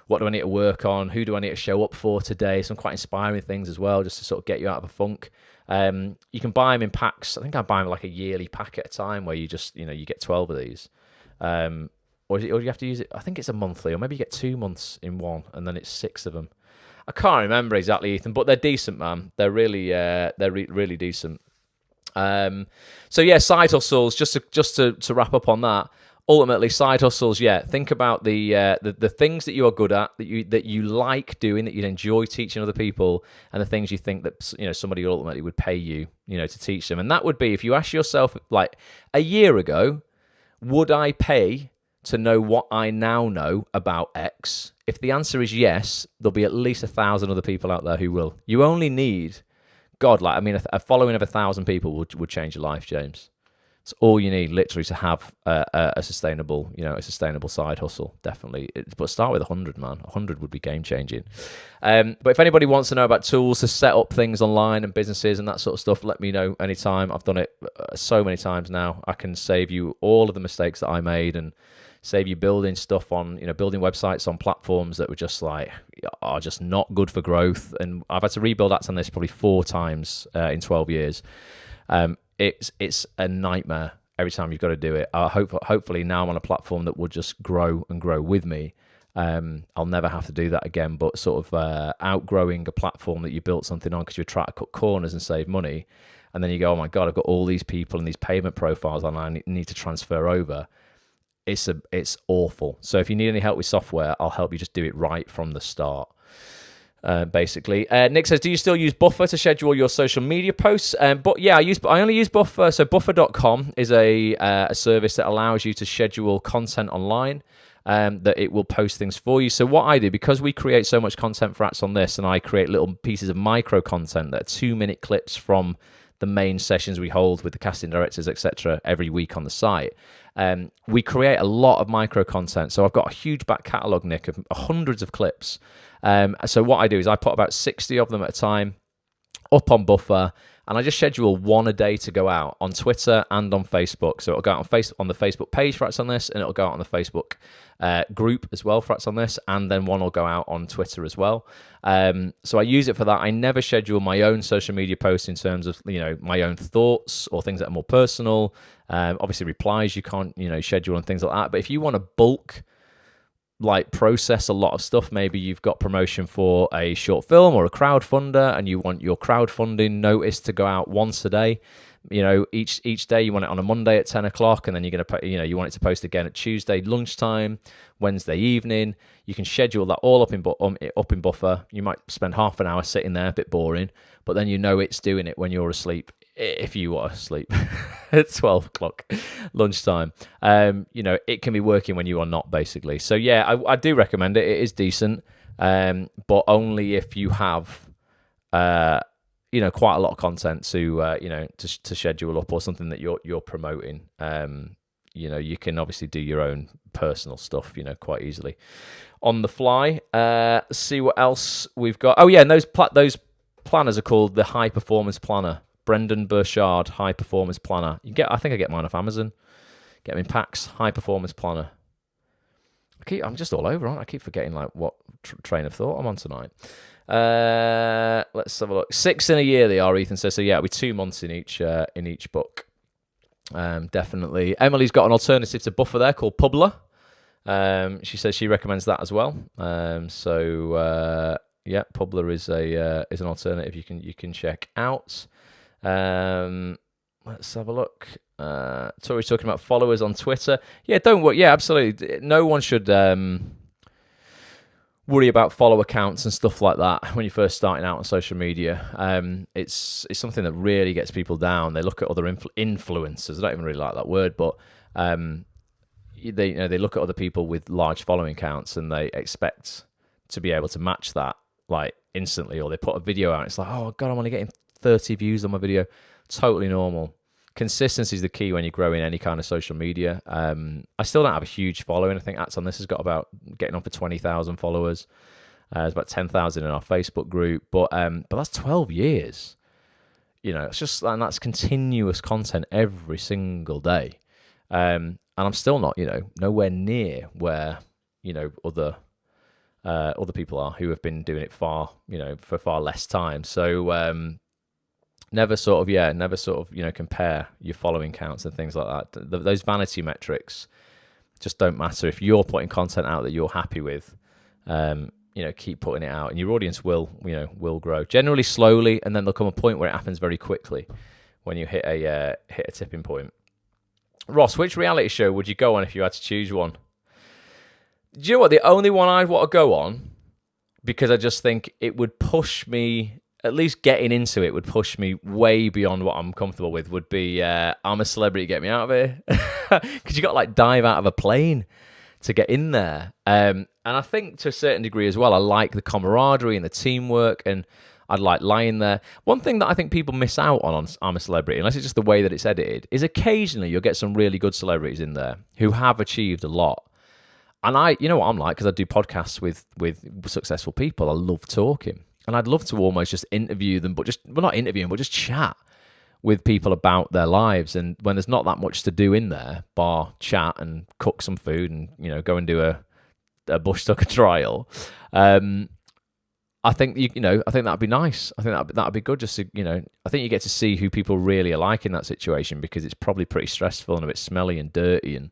what do I need to work on? Who do I need to show up for today? Some quite inspiring things as well, just to sort of get you out of a funk. You can buy them in packs. I think I buy them like a yearly pack at a time, where you just, you get 12 of these. Or do you have to use it? I think it's a monthly, or maybe you get 2 months in one, and then it's 6 of them. I can't remember exactly, Ethan, but they're decent, man. They're really, really decent. So yeah, side hustles. Just to wrap up on that. Ultimately, side hustles. Yeah, think about the things that you are good at, that you like doing, that you'd enjoy teaching other people, and the things you think that somebody ultimately would pay you, to teach them. And that would be, if you ask yourself, like, a year ago, would I pay to know what I now know about X? If the answer is yes, there'll be at least 1,000 other people out there who will. You only need, God, a following of 1,000 people would change your life, James. It's all you need, literally, to have a sustainable, a sustainable side hustle. Definitely, but start with 100, man. 100 would be game changing. But if anybody wants to know about tools to set up things online and businesses and that sort of stuff, let me know anytime. I've done it so many times now. I can save you all of the mistakes that I made and save you building stuff on, building websites on platforms that were just are just not good for growth. And I've had to rebuild apps on this probably 4 times in 12 years. It's a nightmare every time you've got to do it. Hopefully now I'm on a platform that will just grow and grow with me. I'll never have to do that again, but sort of outgrowing a platform that you built something on because you're trying to cut corners and save money. And then you go, oh my God, I've got all these people and these payment profiles and I need to transfer over. It's awful. So if you need any help with software, I'll help you just do it right from the start. Basically, Nick says, do you still use Buffer to schedule your social media posts? But yeah, I only use Buffer. So buffer.com is a service that allows you to schedule content online, that it will post things for you. So what I do, because we create so much content for Acts on this, and I create little pieces of micro content that are 2-minute clips from the main sessions we hold with the casting directors, etc., every week on the site. We create a lot of micro content. So I've got a huge back catalogue, Nick, of hundreds of clips. So what I do is I put about 60 of them at a time up on Buffer, and I just schedule 1 a day to go out on Twitter and on Facebook. So it'll go out on the Facebook page for Acts on This, and it'll go out on the Facebook group as well for Acts on This, and then one will go out on Twitter as well. So I use it for that. I never schedule my own social media posts in terms of my own thoughts or things that are more personal. Obviously replies you can't schedule and things like that. But if you want to bulk process a lot of stuff, maybe you've got promotion for a short film or a crowdfunder, and you want your crowdfunding notice to go out once a day. Each day you want it on a Monday at 10 o'clock, and then you're going to you want it to post again at Tuesday lunchtime, Wednesday evening. You can schedule that all up in Buffer. You might spend half an hour sitting there, a bit boring, but then it's doing it when you're asleep. If you are asleep at 12 o'clock lunchtime, it can be working when you are not, basically. So yeah, I do recommend it. It is decent, but only if you have quite a lot of content to schedule up, or something that you're promoting. You can obviously do your own personal stuff quite easily on the fly. See what else we've got. Oh yeah, and those planners are called the High Performance Planner. Brendan Burchard High Performance Planner. I think I get mine off Amazon. Get them in packs. High Performance Planner. I'm just all over, aren't I? I keep forgetting what train of thought I'm on tonight. Let's have a look. 6 in a year they are, Ethan says. So yeah, it'll be 2 months in each book. Definitely. Emily's got an alternative to Buffer there called Publer. She says she recommends that as well. Yeah, Publer is an alternative you can check out. Let's have a look. Tori's talking about followers on Twitter. Yeah, don't worry. Yeah, absolutely. No one should worry about follow accounts and stuff like that when you're first starting out on social media. It's something that really gets people down. They look at other influencers. I don't even really like that word, but they look at other people with large following counts and they expect to be able to match that like instantly, or they put a video out and it's like, oh god, I'm only getting 30 views on my video. Totally normal. Consistency is the key when you're growing any kind of social media. I still don't have a huge following. I think Acts on This has got about getting on for 20,000 followers. There's about 10,000 in our Facebook group, but that's 12 years. It's just, and that's continuous content every single day. And I'm still not, nowhere near where, other people are who have been doing it for far less time. So never sort of compare your following counts and things like that. Those vanity metrics just don't matter. If you're putting content out that you're happy with, keep putting it out, and your audience will grow. Generally slowly, and then there'll come a point where it happens very quickly when you hit a tipping point. Ross, which reality show would you go on if you had to choose one? Do you know what? The only one I'd want to go on, because I just think it would push me, at least getting into it would push me way beyond what I'm comfortable with, would be I'm a Celebrity, Get Me Out of Here. Because you got to like dive out of a plane to get in there. And I think to a certain degree as well, I like the camaraderie and the teamwork, and I'd like lying there. One thing that I think people miss out on I'm a Celebrity, unless it's just the way that it's edited, is occasionally you'll get some really good celebrities in there who have achieved a lot. And you know what I'm like, because I do podcasts with successful people. I love talking. And I'd love to almost just interview them, but not interview them, but just chat with people about their lives. And when there's not that much to do in there, bar chat and cook some food and, go and do a bush tucker trial, I think I think that'd be nice. I think that'd be good. Just to, I think you get to see who people really are like in that situation, because it's probably pretty stressful and a bit smelly and dirty, and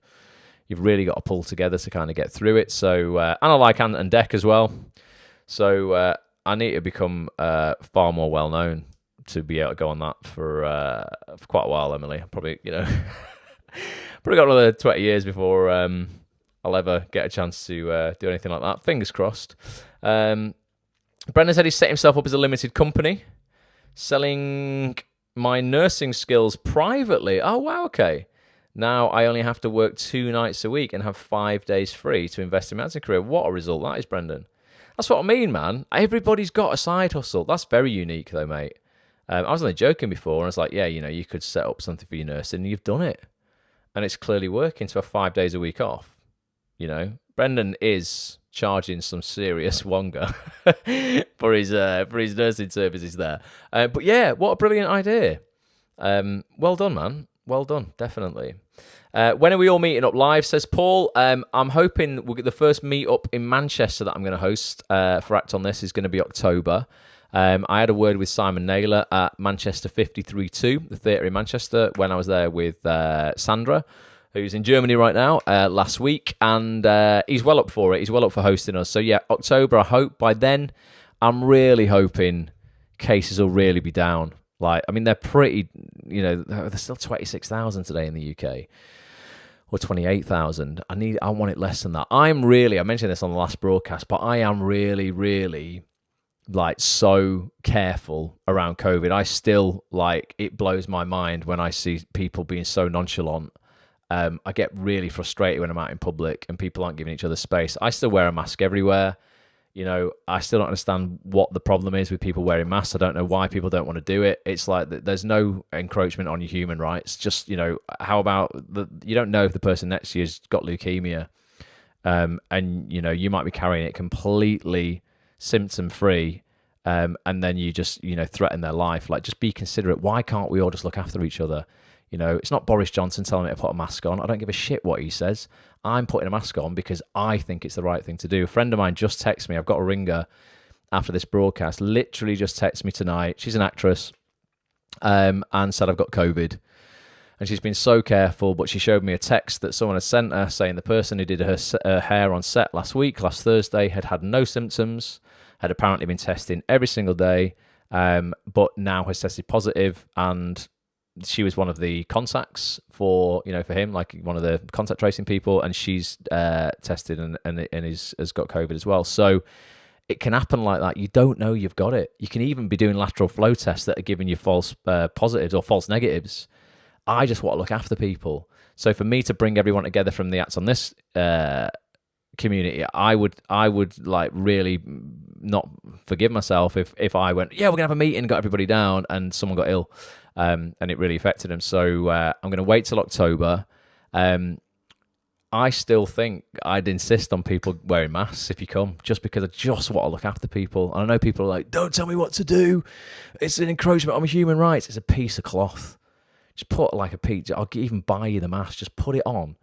you've really got to pull together to kind of get through it. So, and I like Ant and Dec as well. So I need to become far more well known to be able to go on that for quite a while, Emily. Probably, probably got another 20 years before I'll ever get a chance to do anything like that. Fingers crossed. Brendan said he set himself up as a limited company, selling my nursing skills privately. Oh, wow, okay. Now I only have to work 2 nights a week and have 5 days free to invest in my acting career. What a result that is, Brendan. That's what I mean, man. Everybody's got a side hustle. That's very unique, though, mate. I was only joking before, and I was like, yeah, you could set up something for your nursing, and you've done it. And it's clearly working to have 5 days a week off. Brendan is charging some serious wonga for his nursing services there. But yeah, what a brilliant idea. Well done, man. Well done, definitely. When are we all meeting up live, says Paul? I'm hoping we'll get the first meet up in Manchester that I'm going to host for Act on This is going to be October. I had a word with Simon Naylor at Manchester 53.2, the theatre in Manchester, when I was there with Sandra, who's in Germany right now, last week, and he's well up for it. He's well up for hosting us. So yeah, October, I hope. By then, I'm really hoping cases will really be down. They're pretty, there's still 26,000 today in the UK, or 28,000. I want it less than that. I mentioned this on the last broadcast, but I am really, really, so careful around COVID. I still, it blows my mind when I see people being so nonchalant. I get really frustrated when I'm out in public and people aren't giving each other space. I still wear a mask everywhere. I still don't understand what the problem is with people wearing masks. I don't know why people don't want to do it. It's like there's no encroachment on your human rights. Just, how about you don't know if the person next to you has got leukemia, and, you might be carrying it completely symptom-free, and then you just, threaten their life. Just be considerate. Why can't we all just look after each other? It's not Boris Johnson telling me to put a mask on. I don't give a shit what he says. I'm putting a mask on because I think it's the right thing to do. A friend of mine just texted me. I've got to ring her after this broadcast. Literally just texted me tonight. She's an actress, and said I've got COVID. And she's been so careful, but she showed me a text that someone had sent her saying the person who did her hair on set last Thursday, had no symptoms, had apparently been testing every single day, but now has tested positive, and she was one of the contacts for him, one of the contact tracing people, and she's tested and has got COVID as well. So it can happen like that. You don't know you've got it. You can even be doing lateral flow tests that are giving you false positives or false negatives. I just want to look after people. So for me to bring everyone together from the Acts on This community, I would like really not forgive myself if I went, yeah, we're gonna have a meeting, got everybody down, and someone got ill, and it really affected them. So I'm gonna wait till October. I still think I'd insist on people wearing masks if you come, just because I just want to look after people. And I know people are like, don't tell me what to do. It's an encroachment on my human rights. It's a piece of cloth. Just put like a piece. I'll even buy you the mask. Just put it on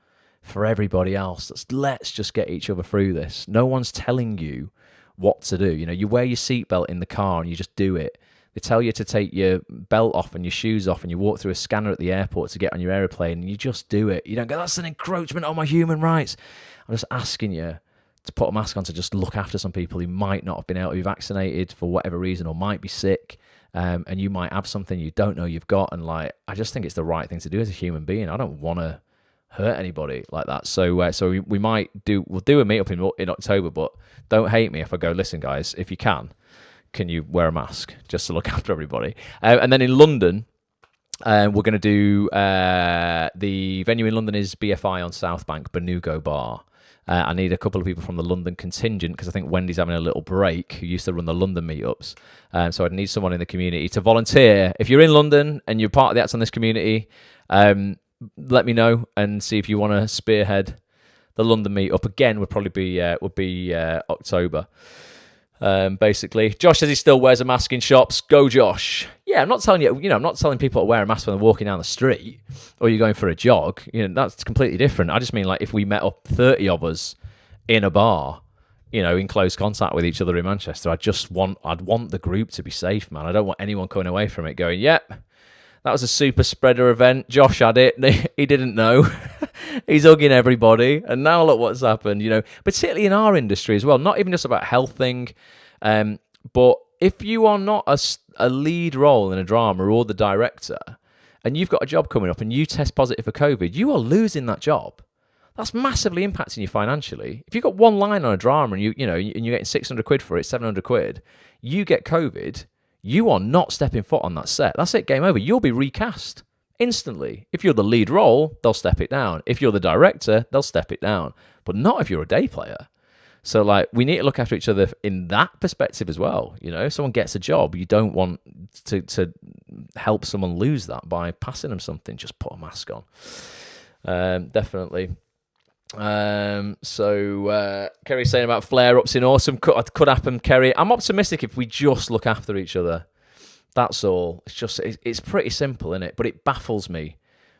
for everybody else. Let's just get each other through this. No one's telling you what to do. You know, you wear your seatbelt in the car and you just do it. They tell you to take your belt off and your shoes off and you walk through a scanner at the airport to get on your aeroplane and you just do it. You don't go, that's an encroachment on my human rights. I'm just asking you to put a mask on to just look after some people who might not have been able to be vaccinated for whatever reason or might be sick, and you might have something you don't know you've got. And like, I just think it's the right thing to do as a human being. I don't want to hurt anybody like that. So we'll do a meetup in October, but don't hate me if I go, listen guys, if you can you wear a mask just to look after everybody? And then in London, we're going to do, the venue in London is BFI on South Bank, Benugo Bar. I need a couple of people from the London contingent because I think Wendy's having a little break, who used to run the London meetups. So I'd need someone in the community to volunteer. If you're in London and you're part of the Acts on This community, let me know and see if you want to spearhead the London meetup. Again, would probably be October. Basically, Josh says he still wears a mask in shops. Go, Josh. Yeah, I'm not telling you. I'm not telling people to wear a mask when they're walking down the street or you're going for a jog. That's completely different. I just mean like if we met up 30 of us in a bar, in close contact with each other in Manchester, I'd want the group to be safe, man. I don't want anyone coming away from it going, yep, that was a super spreader event. Josh had it. He didn't know. He's hugging everybody. And now look what's happened, particularly in our industry as well. Not even just about health thing. But if you are not a lead role in a drama or the director, and you've got a job coming up and you test positive for COVID, you are losing that job. That's massively impacting you financially. If you've got one line on a drama and you're getting 600 quid for it, 700 quid, you get COVID, you are not stepping foot on that set. That's it, game over. You'll be recast instantly. If you're the lead role, they'll step it down. If you're the director, they'll step it down. But not if you're a day player. So, like, we need to look after each other in that perspective as well. If someone gets a job, you don't want to help someone lose that by passing them something. Just put a mask on. Definitely. Kerry's saying about flare-ups in autumn could happen, Kerry. I'm optimistic if we just look after each other. That's all. It's pretty simple, isn't it? But it baffles me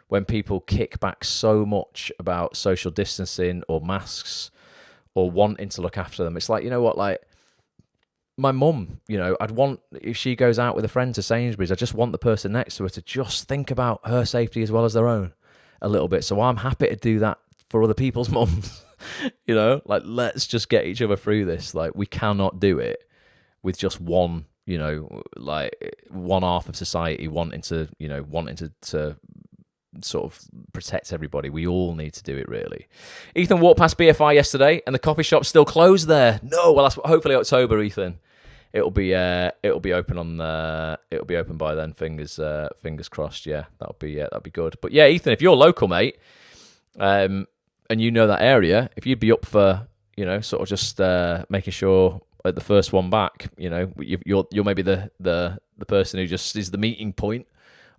when people kick back so much about social distancing or masks or wanting to look after them. It's like, like my mum, I'd want, if she goes out with a friend to Sainsbury's, I just want the person next to her to just think about her safety as well as their own a little bit. So I'm happy to do that for other people's mums. Like, let's just get each other through this. Like, we cannot do it with just one, like one half of society wanting to sort of protect everybody. We all need to do it, really. Ethan walked past BFI yesterday and the coffee shop's still closed there. No, well, that's hopefully October, Ethan. It'll be open by then. Fingers crossed. Yeah, that'll be good. But yeah, Ethan, if you're local, mate, and you know that area, if you'd be up for, sort of just making sure at the first one back, you're maybe the person who just is the meeting point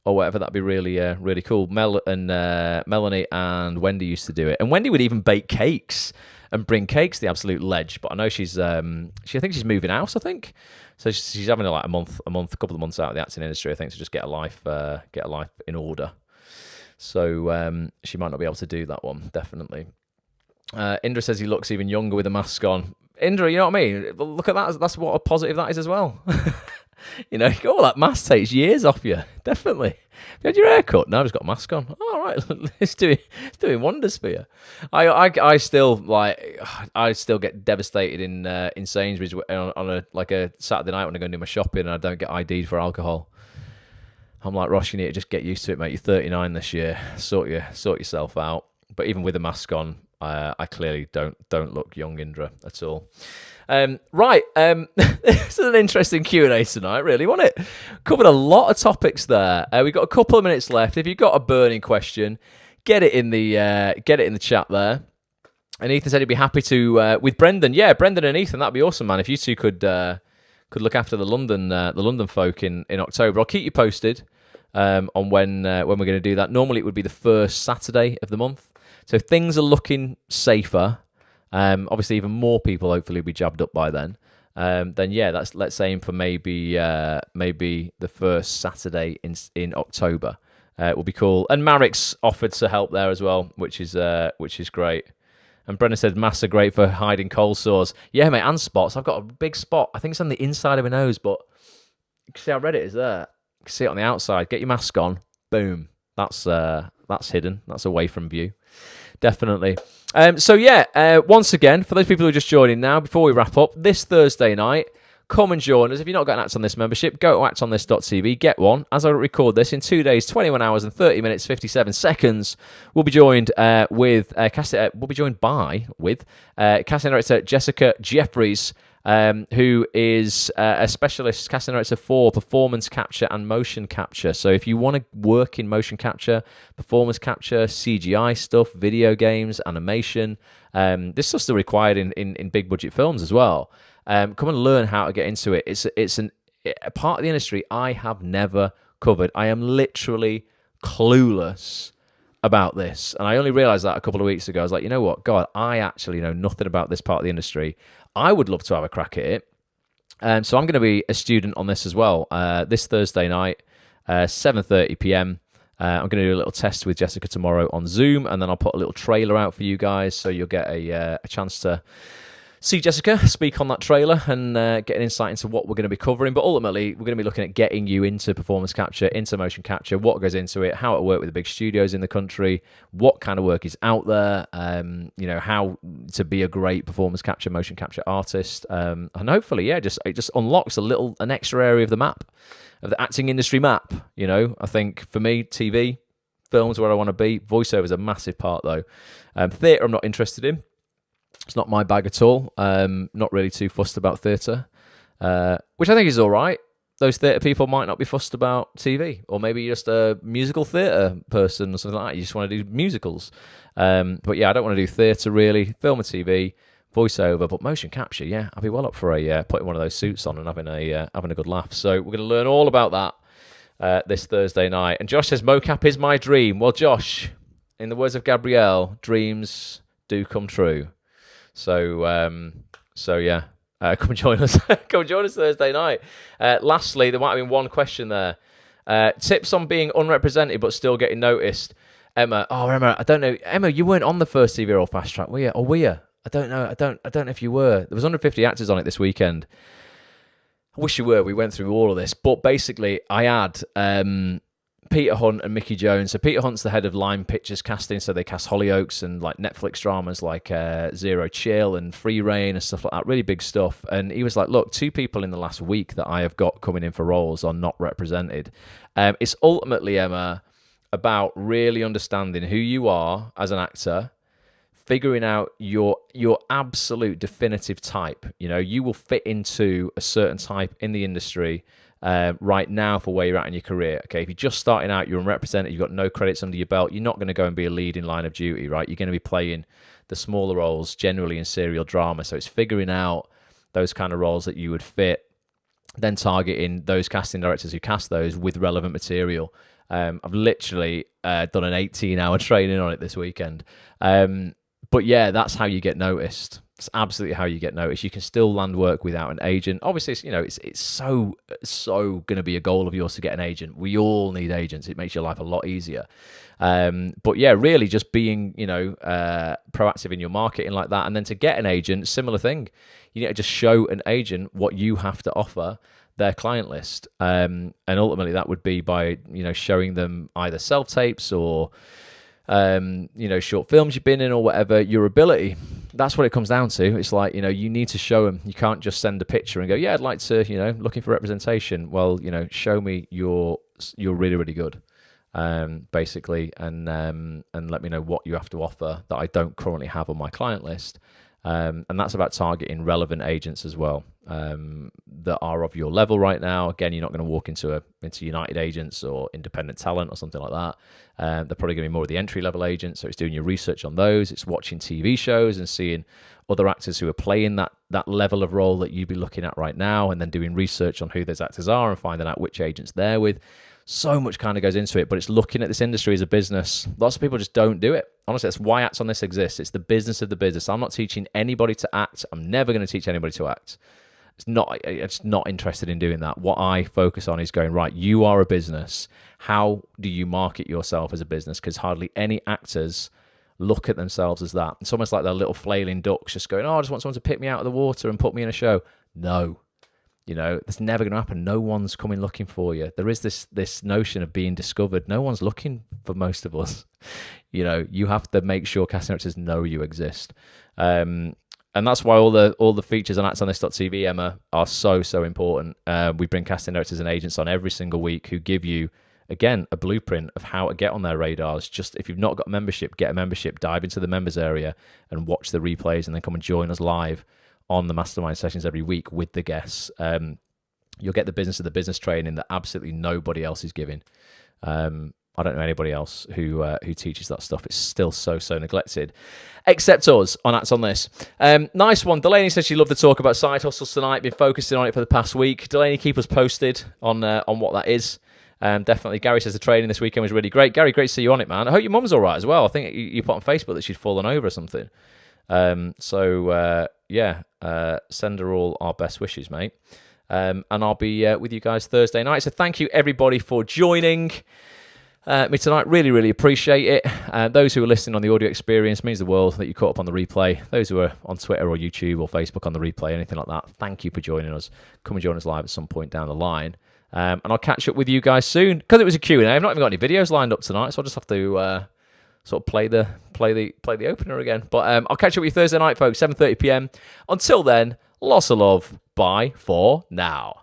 or whatever, that'd be really really cool. Melanie and Wendy used to do it, and Wendy would even bake cakes and bring cakes to the absolute ledge. But I know I think she's moving house. I think so. She's having a couple of months out of the acting industry, I think, to just get a life in order. So she might not be able to do that one, definitely. Indra says he looks even younger with a mask on. Indra, you know what I mean? Look at that. That's what a positive that is as well. That mask takes years off you. Definitely. You had your hair cut. Now I've just got a mask on. All right, it's doing wonders for you. I still get devastated in Sainsbury's on a Saturday night when I go and do my shopping and I don't get ID'd for alcohol. I'm like, Ross, you need to just get used to it, mate. You're 39 this year. Sort yourself out. But even with a mask on, I clearly don't look young, Indra, at all. Right, this is an interesting Q&A tonight, really, wasn't it? Covered a lot of topics there. We've got a couple of minutes left. If you've got a burning question, get it in the chat there. And Ethan said he'd be happy to with Brendan. Yeah, Brendan and Ethan, that'd be awesome, man. If you two could look after the London folk in October, I'll keep you posted on when we're going to do that. Normally, it would be the first Saturday of the month. So if things are looking safer, obviously even more people hopefully will be jabbed up by then. Then yeah, let's aim for maybe the first Saturday in October. Will be cool. And Marek's offered to help there as well, which is great. And Brennan said masks are great for hiding cold sores. Yeah, mate, and spots. I've got a big spot. I think it's on the inside of my nose, but you can see how red it is there. You can see it on the outside. Get your mask on. Boom. That's hidden. That's away from view. Definitely. So yeah, once again, for those people who are just joining now, before we wrap up, this Thursday night, come and join us. If you've not got an Act on This membership, go to actonthis.tv, get one. As I record this, in 2 days, 21 hours and 30 minutes, 57 seconds, we'll be joined by casting director Jessica Jeffries, who is a specialist casting director for performance capture and motion capture. So if you want to work in motion capture, performance capture, CGI stuff, video games, animation, this stuff's still required in big budget films as well. Come and learn how to get into it. It's a part of the industry I have never covered. I am literally clueless about this. And I only realized that a couple of weeks ago. I was like, you know what? God, I actually know nothing about this part of the industry. I would love to have a crack at it. So I'm going to be a student on this as well. This Thursday night, 7:30 p.m. I'm going to do a little test with Jessica tomorrow on Zoom, and then I'll put a little trailer out for you guys, so you'll get a chance to see Jessica speak on that trailer and get an insight into what we're going to be covering. But ultimately, we're going to be looking at getting you into performance capture, into motion capture, what goes into it, how it works with the big studios in the country, what kind of work is out there, how to be a great performance capture, motion capture artist. And hopefully, yeah, it just unlocks an extra area of the map, of the acting industry map. I think for me, TV, films where I want to be. Voiceover is a massive part, though. Theatre, I'm not interested in. It's not my bag at all. Not really too fussed about theatre, which I think is all right. Those theatre people might not be fussed about TV, or maybe you're just a musical theatre person or something like that. You just want to do musicals. But yeah, I don't want to do theatre really. Film and TV, voiceover, but motion capture, yeah, I'd be well up for putting one of those suits on and having a good laugh. So we're going to learn all about that this Thursday night. And Josh says, mocap is my dream. Well, Josh, in the words of Gabrielle, dreams do come true. So yeah, come join us. Come join us Thursday night. Lastly, there might have been one question there. Tips on being unrepresented but still getting noticed. Emma, I don't know. Emma, you weren't on the first TV All Fast Track, were you? Or were you? I don't know. I don't know if you were. There was 150 actors on it this weekend. I wish you were. We went through all of this, but basically, I had Peter Hunt and Mickey Jones. So Peter Hunt's the head of Lime Pictures casting, so they cast Hollyoaks and like Netflix dramas like Zero Chill and Free Reign and stuff like that, really big stuff. And he was like, look, 2 people in the last week that I have got coming in for roles are not represented. It's ultimately, Emma, about really understanding who you are as an actor, figuring out your absolute definitive type. You will fit into a certain type in the industry right now for where you're at in your career. Okay, if you're just starting out, you're unrepresented, you've got no credits under your belt, you're not going to go and be a lead in Line of Duty, right? You're going to be playing the smaller roles, generally in serial drama. So it's figuring out those kind of roles that you would fit, then targeting those casting directors who cast those with relevant material. I've literally done an 18-hour training on it this weekend. But yeah, that's how you get noticed. It's absolutely how you get noticed. You can still land work without an agent. Obviously, it's so going to be a goal of yours to get an agent. We all need agents. It makes your life a lot easier. But yeah, really just being, proactive in your marketing like that. And then to get an agent, similar thing. You need to just show an agent what you have to offer their client list. And ultimately that would be by, showing them either self-tapes or short films you've been in or whatever, your ability. That's what it comes down to. It's like, you need to show them. You can't just send a picture and go, yeah, I'd like to, looking for representation. Well, show me you're really, really good, basically, and let me know what you have to offer that I don't currently have on my client list. And that's about targeting relevant agents as well, that are of your level right now. Again, you're not going to walk into United Agents or Independent Talent or something like that. They're probably going to be more of the entry-level agents, so it's doing your research on those. It's watching TV shows and seeing other actors who are playing that level of role that you'd be looking at right now, and then doing research on who those actors are and finding out which agents they're with. So much kind of goes into it, but it's looking at this industry as a business. Lots of people just don't do it. Honestly, that's why Acts on This exists. It's the business of the business. I'm not teaching anybody to act. I'm never going to teach anybody to act. It's not interested in doing that. What I focus on is going, right, you are a business. How do you market yourself as a business? Because hardly any actors look at themselves as that. It's almost like they're little flailing ducks just going, oh, I just want someone to pick me out of the water and put me in a show. No. That's never going to happen. No one's coming looking for you. There is this notion of being discovered. No one's looking for most of us. You have to make sure casting directors know you exist. And that's why all the features on actsonthis.tv, Emma, are so important. We bring casting directors and agents on every single week who give you, again, a blueprint of how to get on their radars. Just if you've not got a membership, get a membership, dive into the members area and watch the replays, and then come and join us live on the mastermind sessions every week with the guests. You'll get the business of the business training that absolutely nobody else is giving. I don't know anybody else who teaches that stuff. It's still so neglected, except us on Acts on This. Nice one. Delaney says she loved the talk about side hustles tonight. Been focusing on it for the past week. Delaney, keep us posted on what that is. Definitely. Gary says the training this weekend was really great. Gary, great to see you on it, man. I hope your mum's all right as well. I think you put on Facebook that she'd fallen over or something. Send her all our best wishes, mate. And I'll be with you guys Thursday night. So thank you, everybody, for joining me tonight. Really appreciate it. Those who are listening on the audio experience, means the world that you caught up on the replay. Those who are on Twitter or YouTube or Facebook on the replay, anything like that, thank you for joining us. Come and join us live at some point down the line. And I'll catch up with you guys soon. Because it was a Q&A, I've not even got any videos lined up tonight, so I'll just have to sort of play the opener again. But I'll catch up with you Thursday night, folks, 7:30 p.m. Until then, lots of love. Bye for now.